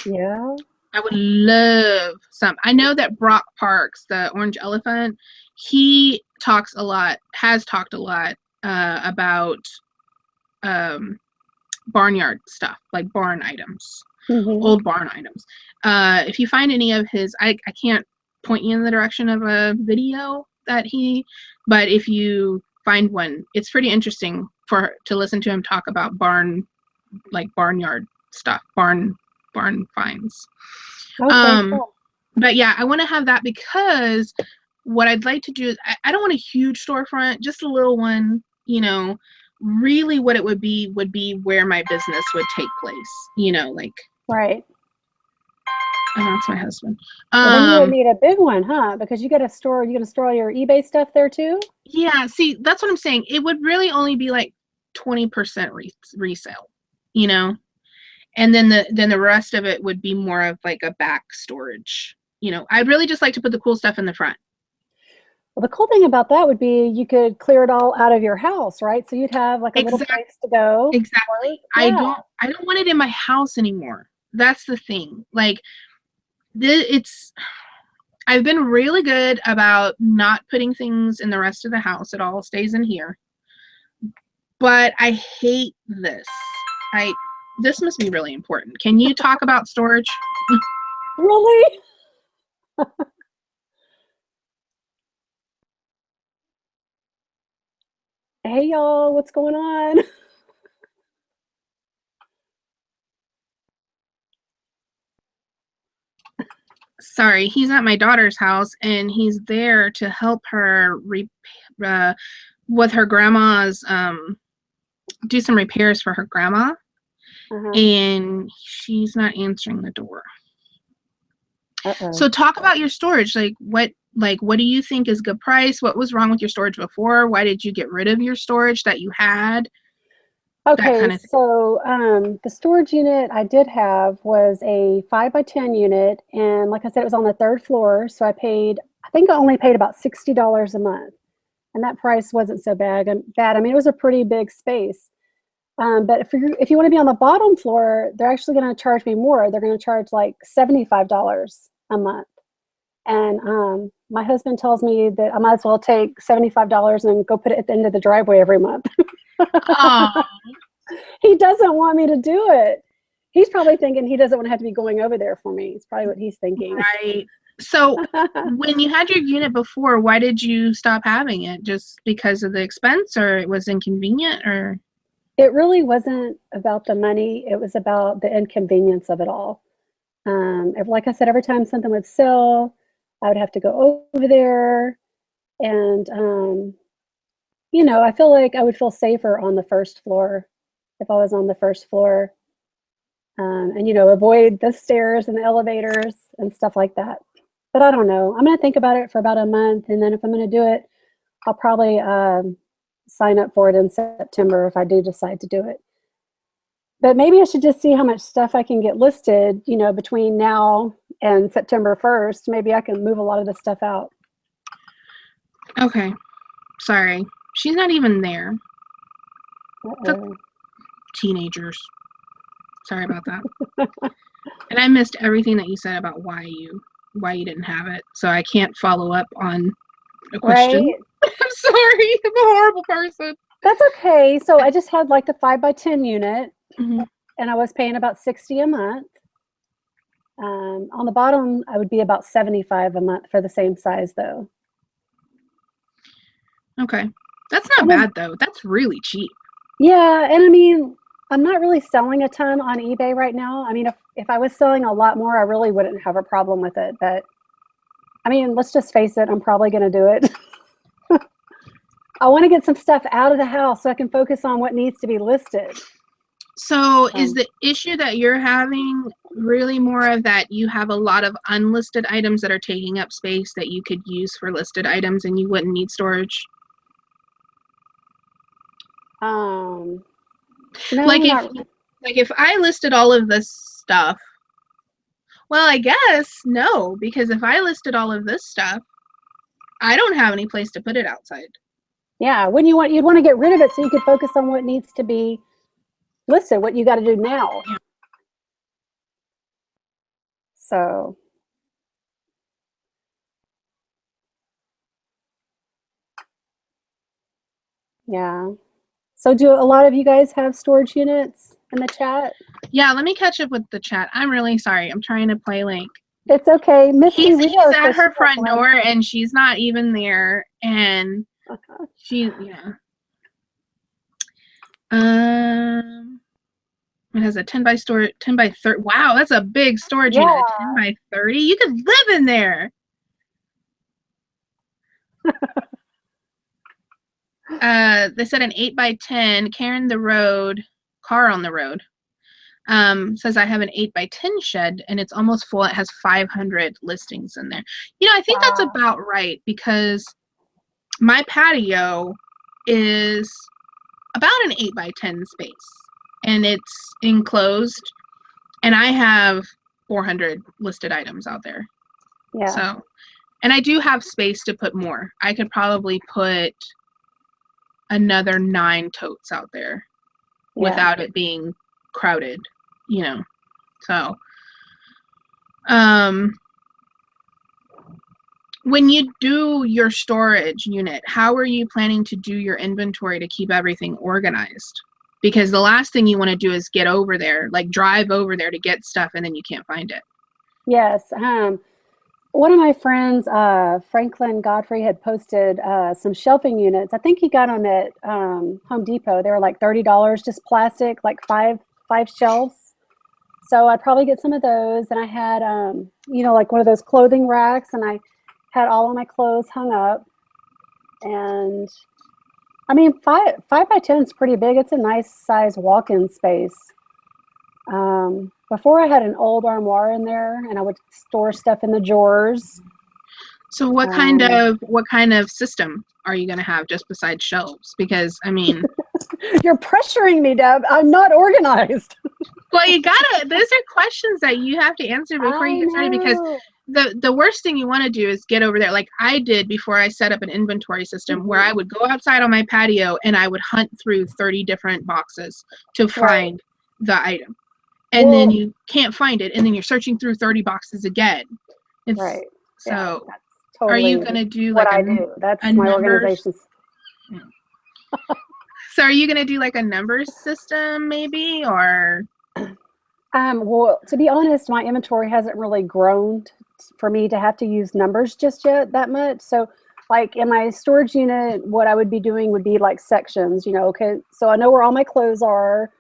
Yeah. I would love some. I know that Brock Parks, the orange elephant, he has talked a lot about barnyard stuff, like barn items, old barn items. If you find any of his, I can't point you in the direction of a video but if you find one, it's pretty interesting to listen to him talk about barnyard stuff, barn finds. Okay, cool. But yeah, I want to have that because what I'd like to do is I don't want a huge storefront, just a little one, really what it would be where my business would take place, like. Right. Oh, that's my husband. Well, then you would need a big one, huh? Because you're going to store all your eBay stuff there too? Yeah, see, that's what I'm saying. It would really only be like 20% resale, and then the rest of it would be more of like a back storage. I'd really just like to put the cool stuff in the front. Well, the cool thing about that would be you could clear it all out of your house, right? So you'd have like a little place to go. Exactly. Yeah. I don't want it in my house anymore. That's the thing. Like, I've been really good about not putting things in the rest of the house. It all stays in here. But I hate this. This must be really important. Can you talk about storage? Really? Hey y'all, what's going on? Sorry, he's at my daughter's house and he's there to help her with her grandma's do some repairs for her grandma. And she's not answering the door. So talk about your storage. What do you think is good price? What was wrong with your storage before? Why did you get rid of your storage that you had? Okay, kind of so the storage unit I did have was a 5x10 unit, and like I said, it was on the 3rd floor. So I think I only paid about $60 a month, and that price wasn't so bad. I mean, it was a pretty big space. But if you want to be on the bottom floor, they're actually going to charge me more. They're going to charge like $75 a month. And my husband tells me that I might as well take $75 and go put it at the end of the driveway every month. He doesn't want me to do it. He's probably thinking he doesn't want to have to be going over there for me. It's probably what he's thinking. Right. So when you had your unit before, why did you stop having it? Just because of the expense, or it was inconvenient, or? It really wasn't about the money. It was about the inconvenience of it all. Like I said, every time something would sell, I would have to go over there. And, I feel like I would feel safer on the 1st floor if I was on the 1st floor. And, avoid the stairs and the elevators and stuff like that. But I don't know. I'm going to think about it for about a month. And then if I'm going to do it, I'll probably sign up for it in September if I do decide to do it. But maybe I should just see how much stuff I can get listed, between now and September 1st. Maybe I can move a lot of the stuff out. Okay. Sorry. She's not even there. Teenagers. Sorry about that. And I missed everything that you said about why you didn't have it. So I can't follow up on a question. Right? I'm sorry. I'm a horrible person. That's okay. So I just had like the 5x10 unit, and I was paying about $60 a month. On the bottom, I would be about $75 a month for the same size, though. Okay, that's not bad though. That's really cheap. Yeah, and I mean, I'm not really selling a ton on eBay right now. I mean, if I was selling a lot more, I really wouldn't have a problem with it. But I mean, let's just face it, I'm probably going to do it. I want to get some stuff out of the house so I can focus on what needs to be listed. So is the issue that you're having really more of that you have a lot of unlisted items that are taking up space that you could use for listed items and you wouldn't need storage? No, if I listed all of this stuff, well, I guess no, because if I listed all of this stuff, I don't have any place to put it outside. Yeah, you'd want to get rid of it so you could focus on what needs to be listed, what you got to do now. Yeah. So, yeah. So do a lot of you guys have storage units in the chat? Yeah, let me catch up with the chat. I'm really sorry. I'm trying to play like It's okay. Misty, we he's are at so her front glad. door and she's not even there, and she it has a 10 by 30. Wow, that's a big storage unit. A 10 by 30. You could live in there. They said an 8 by 10. Karen the road, car on the road. Says I have an 8 by 10 shed and it's almost full. It has 500 listings in there. You know, I think that's about right, because my patio is about an 8 by 10 space and it's enclosed, and I have 400 listed items out there. Yeah. So, and I do have space to put more. I could probably put another 9 totes out there without it being crowded, you know. So, when you do your storage unit, how are you planning to do your inventory to keep everything organized? Because the last thing you want to do is get over there, like drive over there to get stuff and then you can't find it. Yes. One of my friends, Franklin Godfrey, had posted some shelving units. I think he got them at Home Depot. They were like $30, just plastic, like five shelves. So I'd probably get some of those. And I had, like one of those clothing racks, and I had all of my clothes hung up. And I mean, 5 by 10 is pretty big. It's a nice size walk-in space. Before I had an old armoire in there, and I would store stuff in the drawers. So what kind of system are you going to have just besides shelves? Because I mean, you're pressuring me, Deb. I'm not organized. Well, those are questions that you have to answer before you get started, because the worst thing you want to do is get over there like I did before I set up an inventory system, where I would go outside on my patio and I would hunt through 30 different boxes to find the item. And then you can't find it, and then you're searching through 30 boxes again. It's, right. So yeah, that's totally are you going to do what like I do? That's my organization. So are you going to do like a numbers system maybe, or? Well, to be honest, my inventory hasn't really grown for me to have to use numbers just yet that much. So like in my storage unit, what I would be doing would be like sections, okay. So I know where all my clothes are.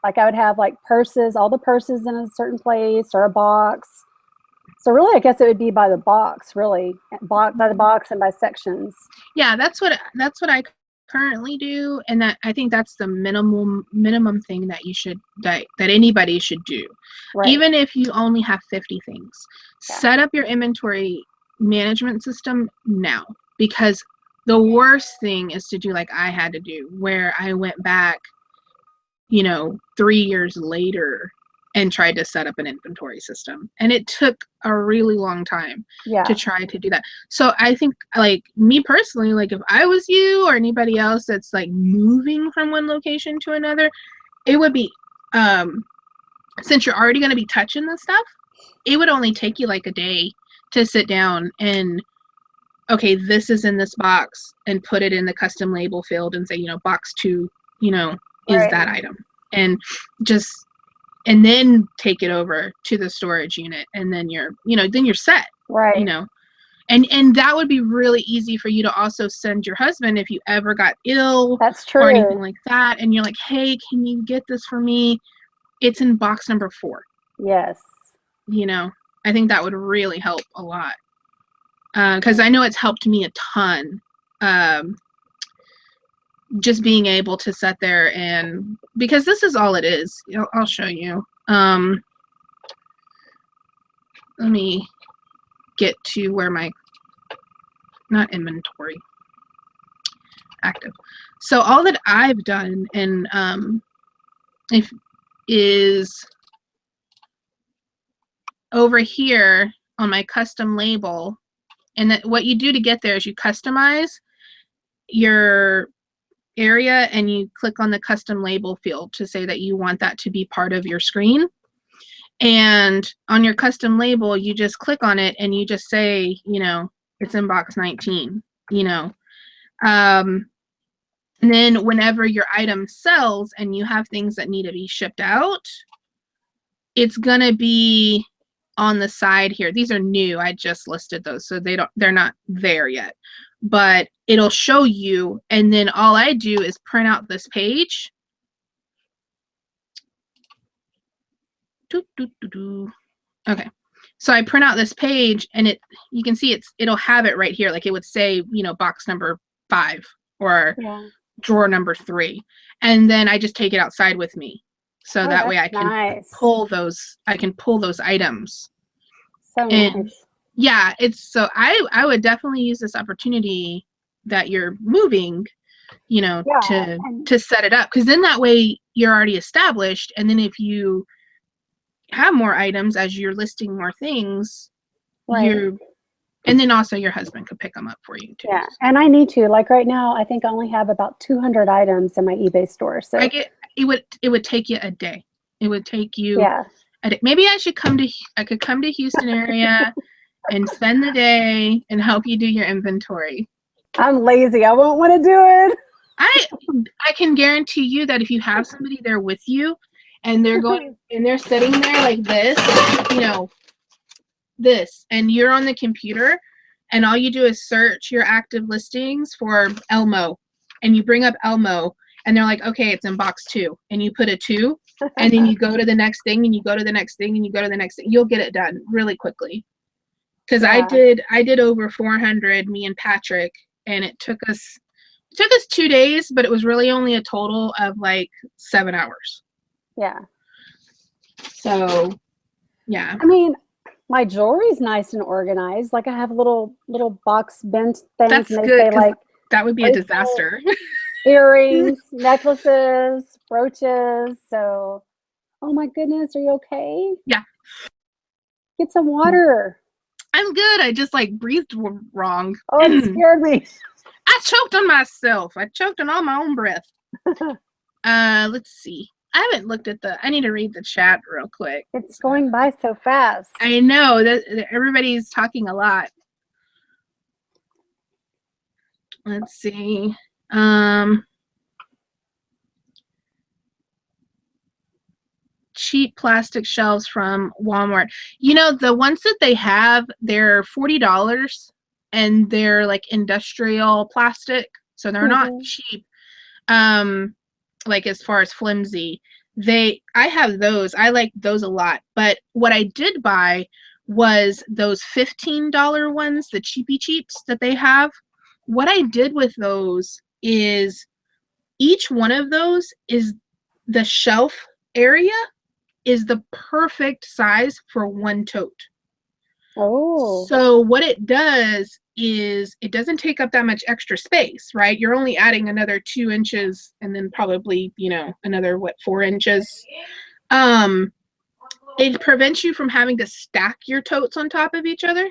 Like I would have like purses, all the purses in a certain place, or a box. So really, I guess it would be by the box, really, by the box and by sections. Yeah, that's what I currently do, and that I think that's the minimum thing that you should that anybody should do. Right. Even if you only have 50 things, set up your inventory management system now, because the worst thing is to do like I had to do, where I went back 3 years later and tried to set up an inventory system, and it took a really long time to try to do that. So I think, like, me personally, like if I was you or anybody else that's like moving from one location to another, it would be since you're already going to be touching this stuff, it would only take you like a day to sit down and, okay, this is in this box, and put it in the custom label field and say, box 2 is that item, and then take it over to the storage unit, and then you're set, right? And that would be really easy for you to also send your husband if you ever got ill. That's true. Or anything like that, and you're like, hey, can you get this for me? It's in box number 4. Yes. I think that would really help a lot, because I know it's helped me a ton. Just being able to sit there, and because this is all it is. I'll show you. Let me get to where my, not inventory, active. So all that I've done, and is over here on my custom label, and that what you do to get there is you customize your area and you click on the custom label field to say that you want that to be part of your screen. And on your custom label, you just click on it and you just say, it's in box 19, and then whenever your item sells and you have things that need to be shipped out, it's going to be on the side here. These are new. I just listed those, so they're not there yet. But it'll show you, and then all I do is print out this page. Okay. So I print out this page and you can see it'll have it right here. Like it would say, box number 5 or drawer number 3. And then I just take it outside with me. So that way I can pull those items. So nice. Yeah, I would definitely use this opportunity that you're moving, to set it up. Because then that way you're already established. And then if you have more items as you're listing more things, and then also your husband could pick them up for you too. Yeah, and I need to, like right now, I think I only have about 200 items in my eBay store. So it would take you a day. It would take you a day. Maybe I could come to Houston area and spend the day and help you do your inventory. I'm lazy. I won't want to do it. I can guarantee you that if you have somebody there with you and they're going and they're sitting there like this, this, and you're on the computer and all you do is search your active listings for Elmo and you bring up Elmo and they're like, okay, it's in box 2, and you put a 2 and then you go to the next thing and you go to the next thing and you go to the next thing. You'll get it done really quickly. Because I did over 400, me and Patrick, and it took us 2 days, but it was really only a total of like 7 hours. Yeah. So, yeah. I mean, my jewelry's nice and organized. Like I have little box bent things. That's and they good. say, like, that would be a disaster. Earrings, necklaces, brooches. So, oh my goodness, are you okay? Yeah. Get some water. I'm good. I just breathed wrong. Oh, it scared me. I choked on myself. I choked on all my own breath. Let's see. I haven't looked at I need to read the chat real quick. It's going by so fast. I know that everybody's talking a lot. Let's see. Cheap plastic shelves from Walmart. The ones that they have, they're $40 and they're like industrial plastic. So they're not cheap. Like as far as flimsy, I have those. I like those a lot. But what I did buy was those $15 ones, the cheapy cheaps that they have. What I did with those is each one of those is the shelf area is the perfect size for one tote. Oh. So what it does is it doesn't take up that much extra space, right? You're only adding another 2 inches and then probably, another 4 inches. It prevents you from having to stack your totes on top of each other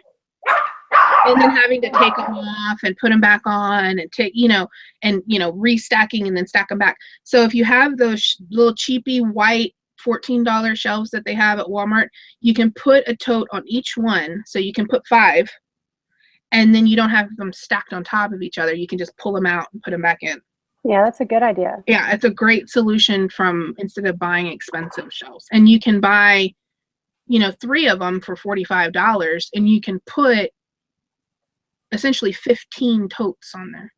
and then having to take them off and put them back on and take, restacking and then stack them back. So if you have those little cheapy white $14 shelves that they have at Walmart, you can put a tote on each one. So you can put 5 and then you don't have them stacked on top of each other. You can just pull them out and put them back in. Yeah, that's a good idea. Yeah, it's a great solution instead of buying expensive shelves. And you can buy, 3 of them for $45 and you can put essentially 15 totes on there.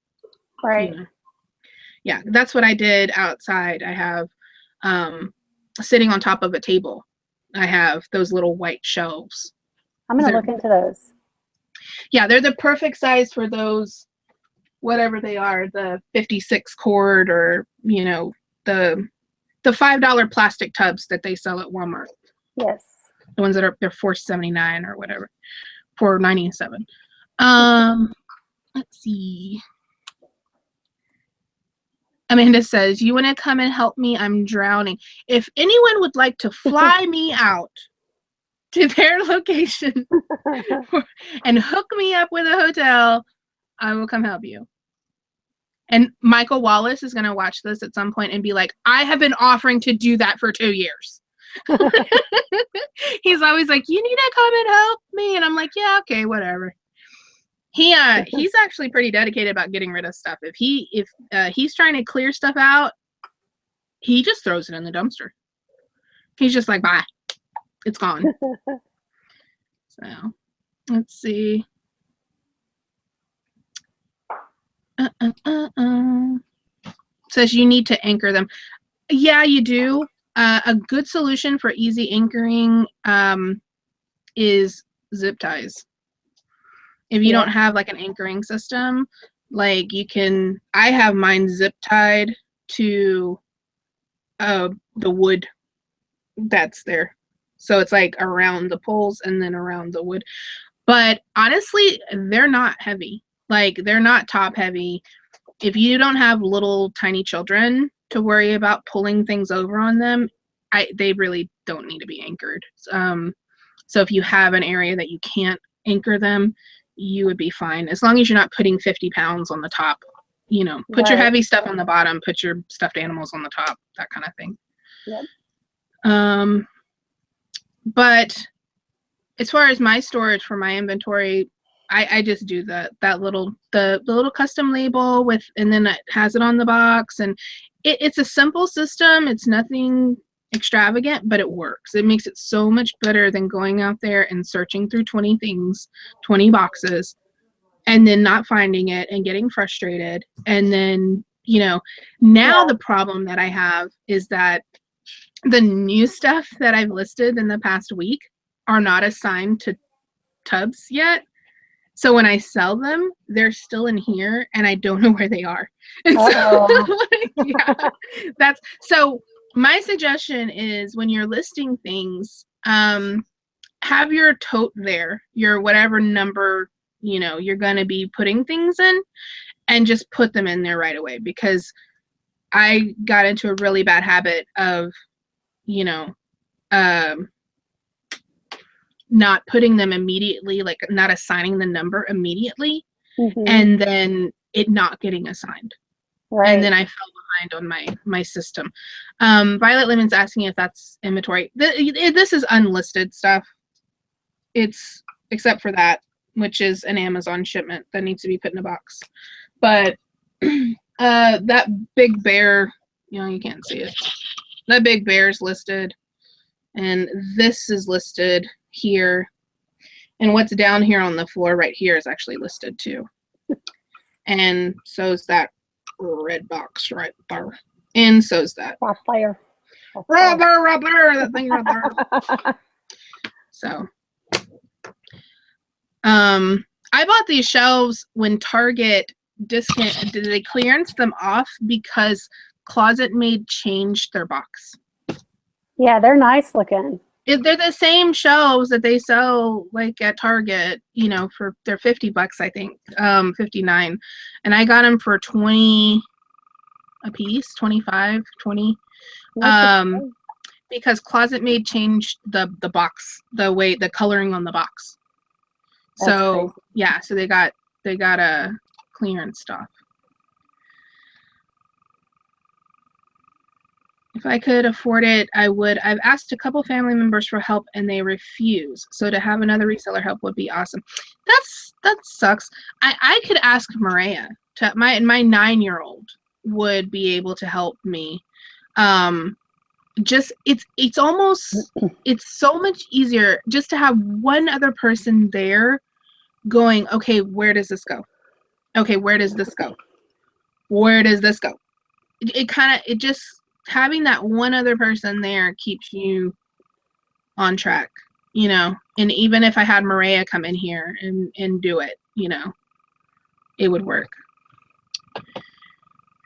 Right. Yeah, that's what I did outside. I have sitting on top of a table. I have those little white shelves. I'm going to look into those. Yeah, they're the perfect size for those, whatever they are, the 56 cord or, the $5 plastic tubs that they sell at Walmart. Yes. The ones they're $4.79 or whatever, $4.97. Let's see. Amanda says, you want to come and help me? I'm drowning. If anyone would like to fly me out to their location and hook me up with a hotel, I will come help you. And Michael Wallace is going to watch this at some point and be like, I have been offering to do that for 2 years. He's always like, you need to come and help me. And I'm like, yeah, okay, whatever. He's actually pretty dedicated about getting rid of stuff. If he's trying to clear stuff out, he just throws it in the dumpster. He's just like, bye. It's gone. So, let's see. Says you need to anchor them. Yeah, you do. A good solution for easy anchoring is zip ties. If you don't have like an anchoring system, like I have mine zip tied to the wood that's there. So it's like around the poles and then around the wood. But honestly, they're not heavy. Like, they're not top heavy. If you don't have little tiny children to worry about pulling things over on them, they really don't need to be anchored. So if you have an area that you can't anchor them, you would be fine. As long as you're not putting 50 pounds on the top, put your heavy stuff on the bottom, put your stuffed animals on the top, that kind of thing. Yep. But as far as my storage for my inventory, I just do the little custom label and then it has it on the box, and it's a simple system. It's nothing extravagant, but it works. It makes it so much better than going out there and searching through 20 things, 20 boxes, and then not finding it and getting frustrated. And then, the problem that I have is that the new stuff that I've listed in the past week are not assigned to tubs yet. So when I sell them, they're still in here and I don't know where they are. And so my suggestion is, when you're listing things, have your tote there, your whatever number, you're going to be putting things in, and just put them in there right away. Because I got into a really bad habit of, not putting them immediately, like not assigning the number immediately, and then it not getting assigned. Right. And then I fell behind on my system. Violet Lemon's asking if that's inventory. This is unlisted stuff. It's except for that, which is an Amazon shipment that needs to be put in a box. But that big bear, you can't see it. That big bear is listed, and this is listed here, and what's down here on the floor right here is actually listed too. And so is that red box right there, and so is that rubber that thing right there. So I bought these shelves when Target they clearance them off because Closet Made changed their box. Yeah, they're nice looking. They're the same shelves that they sell like at Target, for they're $50, I think, 59, and I got them for 20 a piece, 25, 20, because Closet Made changed the box, the coloring on the box. That's so crazy. So they got a clearance stuff. If I could afford it, I would. I've asked a couple family members for help and they refuse. So to have another reseller help would be awesome. That sucks. I could ask Maria. My 9-year-old would be able to help me. It's so much easier just to have one other person there going, okay, where does this go? Okay, where does this go? Where does this go? It just having that one other person there keeps you on track, and even if I had Maria come in here and do it, it would work.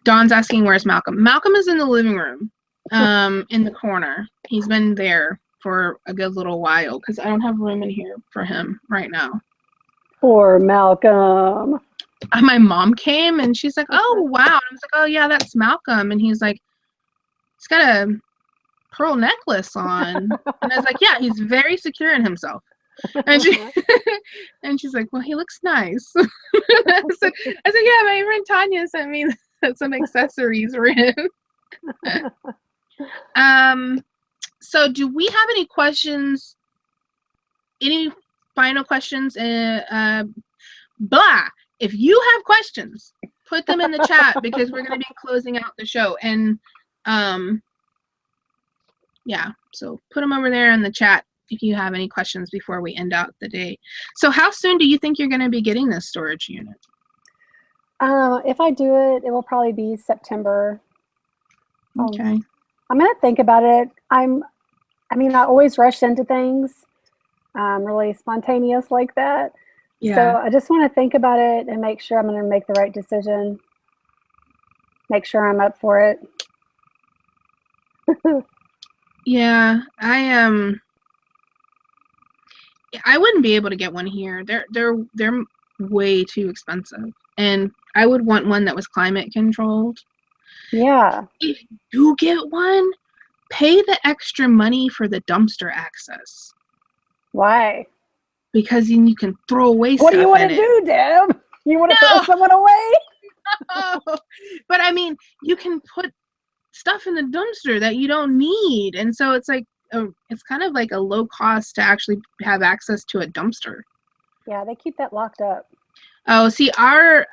Dawn's asking, where's Malcolm? Malcolm is in the living room, in the corner. He's been there for a good little while because I don't have room in here for him right now. Poor Malcolm. My mom came and she's like, oh, wow. And I was like, oh, yeah, that's Malcolm. And he's like, he's got a pearl necklace on. And I was like, yeah, he's very secure in himself. And she's like, well, he looks nice. I said, yeah, my friend Tanya sent me some accessories were in. So do we have any questions? Any final questions? Blah. If you have questions, put them in the chat because we're going to be closing out the show. And yeah, so put them over there in the chat if you have any questions before we end out the day. So how soon do you think you're going to be getting this storage unit? If I do it, it will probably be September. Okay. I'm going to think about it. I always rush into things. I'm really spontaneous like that. Yeah. So I just want to think about it and make sure I'm going to make the right decision. Make sure I'm up for it. Yeah, I wouldn't be able to get one here. They're way too expensive, and I would want one that was climate controlled. Yeah. If you get one, pay the extra money for the dumpster access. Why? Because then you can throw away What stuff. do you want to do, Deb? You want to throw someone away? No. But I mean, you can put stuff in the dumpster that you don't need, and so it's like it's kind of like a low cost to actually have access to a dumpster. Yeah, they keep that locked up. Oh, see, our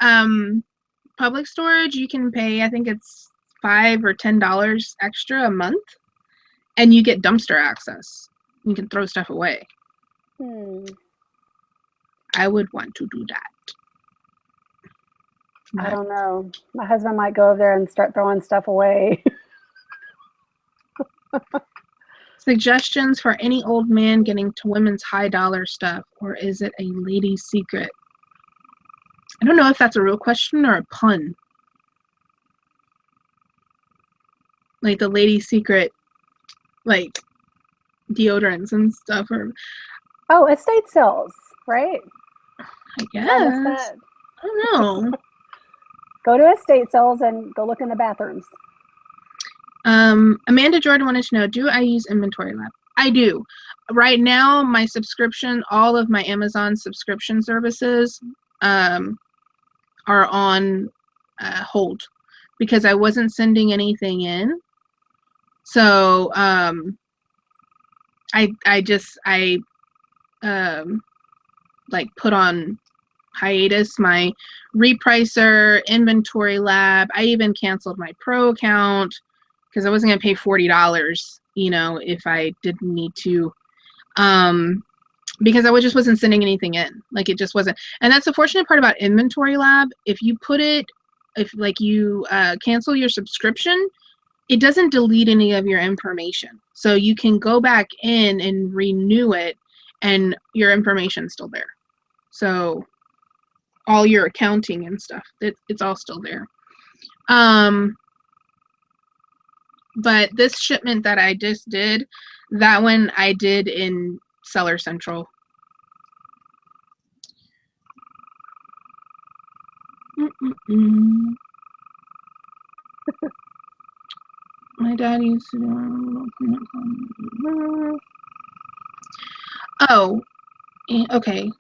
public storage, you can pay, I think it's $5 or $10 extra a month, and you get dumpster access. You can throw stuff away. I would want to do that. I don't know. My husband might go over there and start throwing stuff away. Suggestions for any old man getting to women's high dollar stuff, or is it a lady's secret? I don't know if that's a real question or a pun. Like the lady's secret, like deodorants and stuff, or oh, estate sales, right? I guess. I don't know. Go to estate sales and go look in the bathrooms. Amanda Jordan wanted to know, do I use Inventory Lab? I do. Right now, my subscription, all of my Amazon subscription services are on hold because I wasn't sending anything in. So I like put on hiatus my Repricer, Inventory Lab. I even canceled my Pro account because I wasn't going to pay $40, you know, if I didn't need to, because I just wasn't sending anything in. Like it just wasn't. And that's the fortunate part about Inventory Lab. If you put it, if like you cancel your subscription, it doesn't delete any of your information. So you can go back in and renew it and your information's still there. So all your accounting and stuff, it's all still there. But this shipment that I just did, that one I did in Seller Central. My dad used to do. Oh, okay.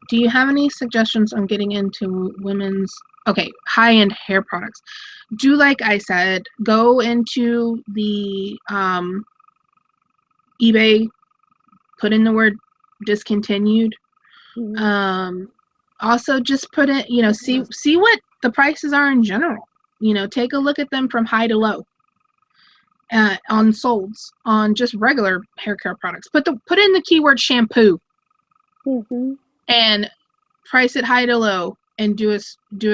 Do you have any suggestions on getting into women's, high-end hair products? Do like I said, go into the eBay, put in the word discontinued. Also just put it, you know, see what the prices are in general. You know, take a look at them from high to low. On solds, on just regular hair care products. Put in the keyword shampoo. And price it high to low and do a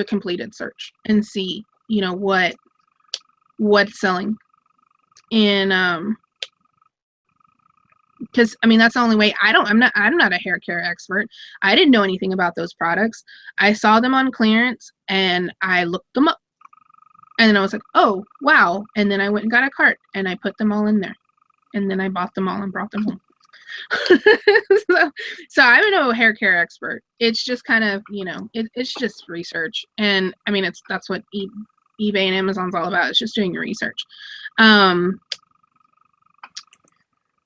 completed search and see, you know, what's selling. And because I mean that's the only way. I'm not a hair care expert. I didn't know anything about those products. I saw them on clearance and I looked them up. And then I was like, oh wow. And then I went and got a cart and I put them all in there. And then I bought them all and brought them home. so I'm no hair care expert. It's just kind of, you know, it's just research. And I mean, that's what eBay and Amazon's all about. It's just doing your research.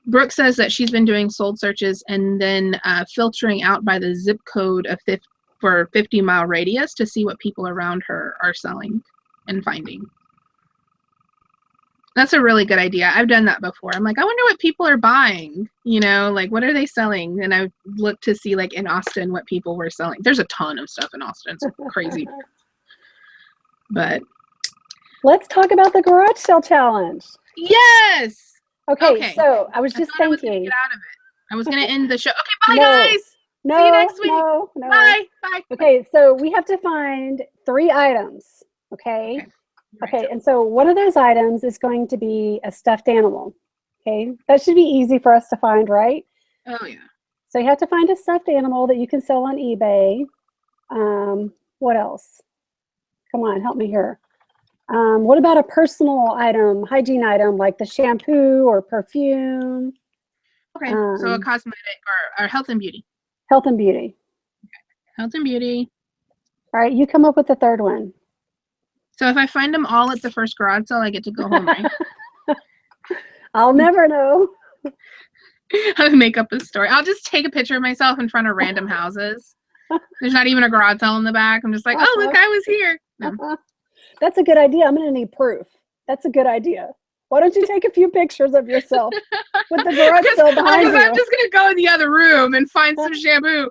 Brooke says that she's been doing sold searches and then filtering out by the zip code of for 50-mile radius to see what people around her are selling. and finding. That's a really good idea. I've done that before. I'm like, I wonder what people are buying, you know, like what are they selling? And I looked to see like in Austin what people were selling. There's a ton of stuff in Austin. It's crazy. But let's talk about the garage sale challenge. Yes. Okay. So I was just I was gonna thinking. get out of it. I was gonna end the show. Okay, bye guys. No, see you next week. No. Bye. Bye. Okay, so we have to find 3 items. Okay. Okay, and so one of those items is going to be a stuffed animal. Okay, that should be easy for us to find, right? Oh yeah. So you have to find a stuffed animal that you can sell on eBay. What else? Come on, help me here. What about a personal item, hygiene item, like the shampoo or perfume? Okay, so a cosmetic or health and beauty. Health and beauty. Okay. Health and beauty. All right, you come up with the third one. So if I find them all at the first garage sale, I get to go home, right? I'll never know. I'll make up a story. I'll just take a picture of myself in front of random houses. There's not even a garage sale in the back. I'm just like, oh, look, I was here. No. That's a good idea. I'm going to need proof. That's a good idea. Why don't you take a few pictures of yourself with the garage sale behind you? I'm just going to go in the other room and find some shampoo.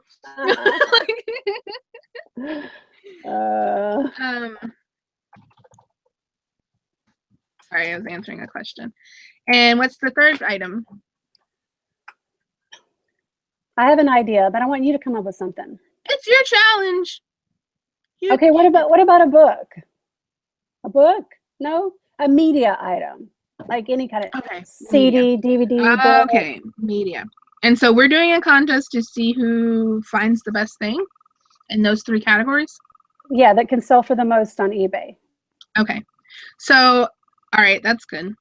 Sorry, I was answering a question. And what's the third item? I have an idea, but I want you to come up with something. It's your challenge. Okay, what about a book? A book? No? A media item. Like any kind of CD, media. DVD, book. Okay, media. And so we're doing a contest to see who finds the best thing in those 3 categories? Yeah, that can sell for the most on eBay. Okay. So, all right, that's good.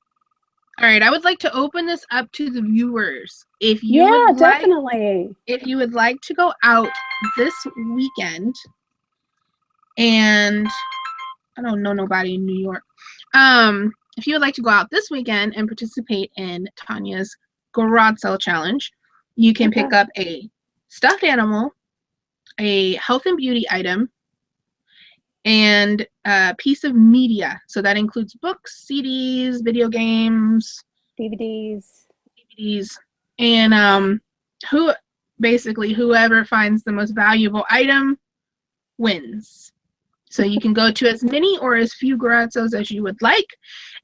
All right, I would like to open this up to the viewers. If you definitely. If you would like to go out this weekend, and I don't know nobody in New York. If you would like to go out this weekend and participate in Tanya's garage sale challenge, you can pick up a stuffed animal, a health and beauty item, and a piece of media. So that includes books, CDs, video games, DVDs, and whoever finds the most valuable item wins. So you can go to as many or as few garage sales as you would like.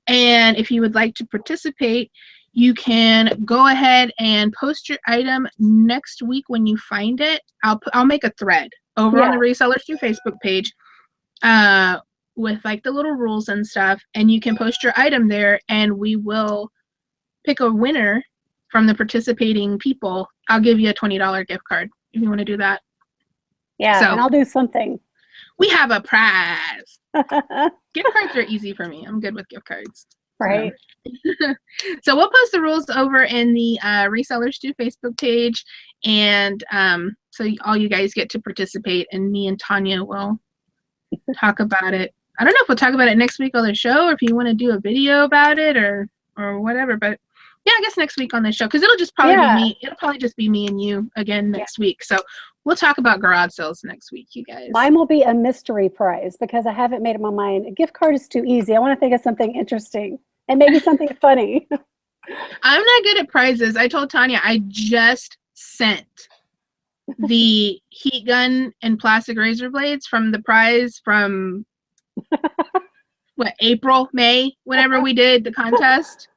And if you would like to participate, you can go ahead and post your item next week when you find it. I'll make a thread over on the Resellers Through Facebook page with like the little rules and stuff, and you can post your item there, and we will pick a winner from the participating people. I'll give you a $20 gift card if you want to do that. Yeah, so, and I'll do something. We have a prize. Gift cards are easy for me. I'm good with gift cards. Right. So we'll post the rules over in the Resellers Do Facebook page, and so all you guys get to participate, and me and Tanya will talk about it. I don't know if we'll talk about it next week on the show, or if you want to do a video about it, or whatever. But yeah, I guess next week on the show, because it'll just probably be me. It'll probably just be me and you again next week. So we'll talk about garage sales next week, you guys. Mine will be a mystery prize because I haven't made up my mind. A gift card is too easy. I want to think of something interesting and maybe something funny. I'm not good at prizes. I told Tanya I just sent the heat gun and plastic razor blades from the prize from April, May, whenever we did the contest.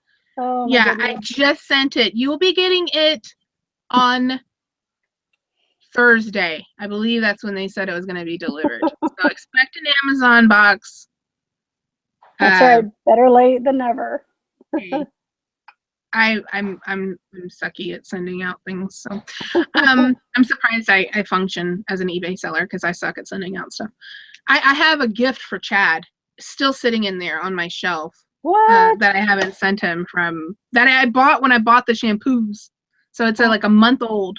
Oh, yeah, I just sent it. You will be getting it on Thursday. I believe that's when they said it was going to be delivered. So expect an Amazon box. That's right. Better late than never. I'm sucky at sending out things, so I'm surprised I function as an eBay seller because I suck at sending out stuff. I have a gift for Chad still sitting in there on my shelf. What? That I haven't sent him from that I bought when I bought the shampoos. So it's like a month old.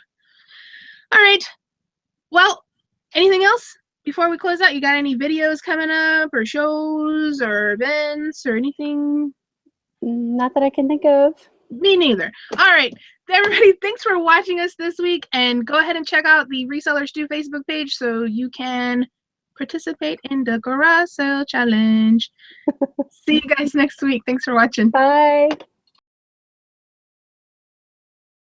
All right. Well, anything else before we close out? You got any videos coming up or shows or events or anything? Not that I can think of. Me neither. All right. Everybody, thanks for watching us this week. And go ahead and check out the Resellers Do Facebook page so you can participate in the garage sale challenge. See you guys next week. Thanks for watching. Bye.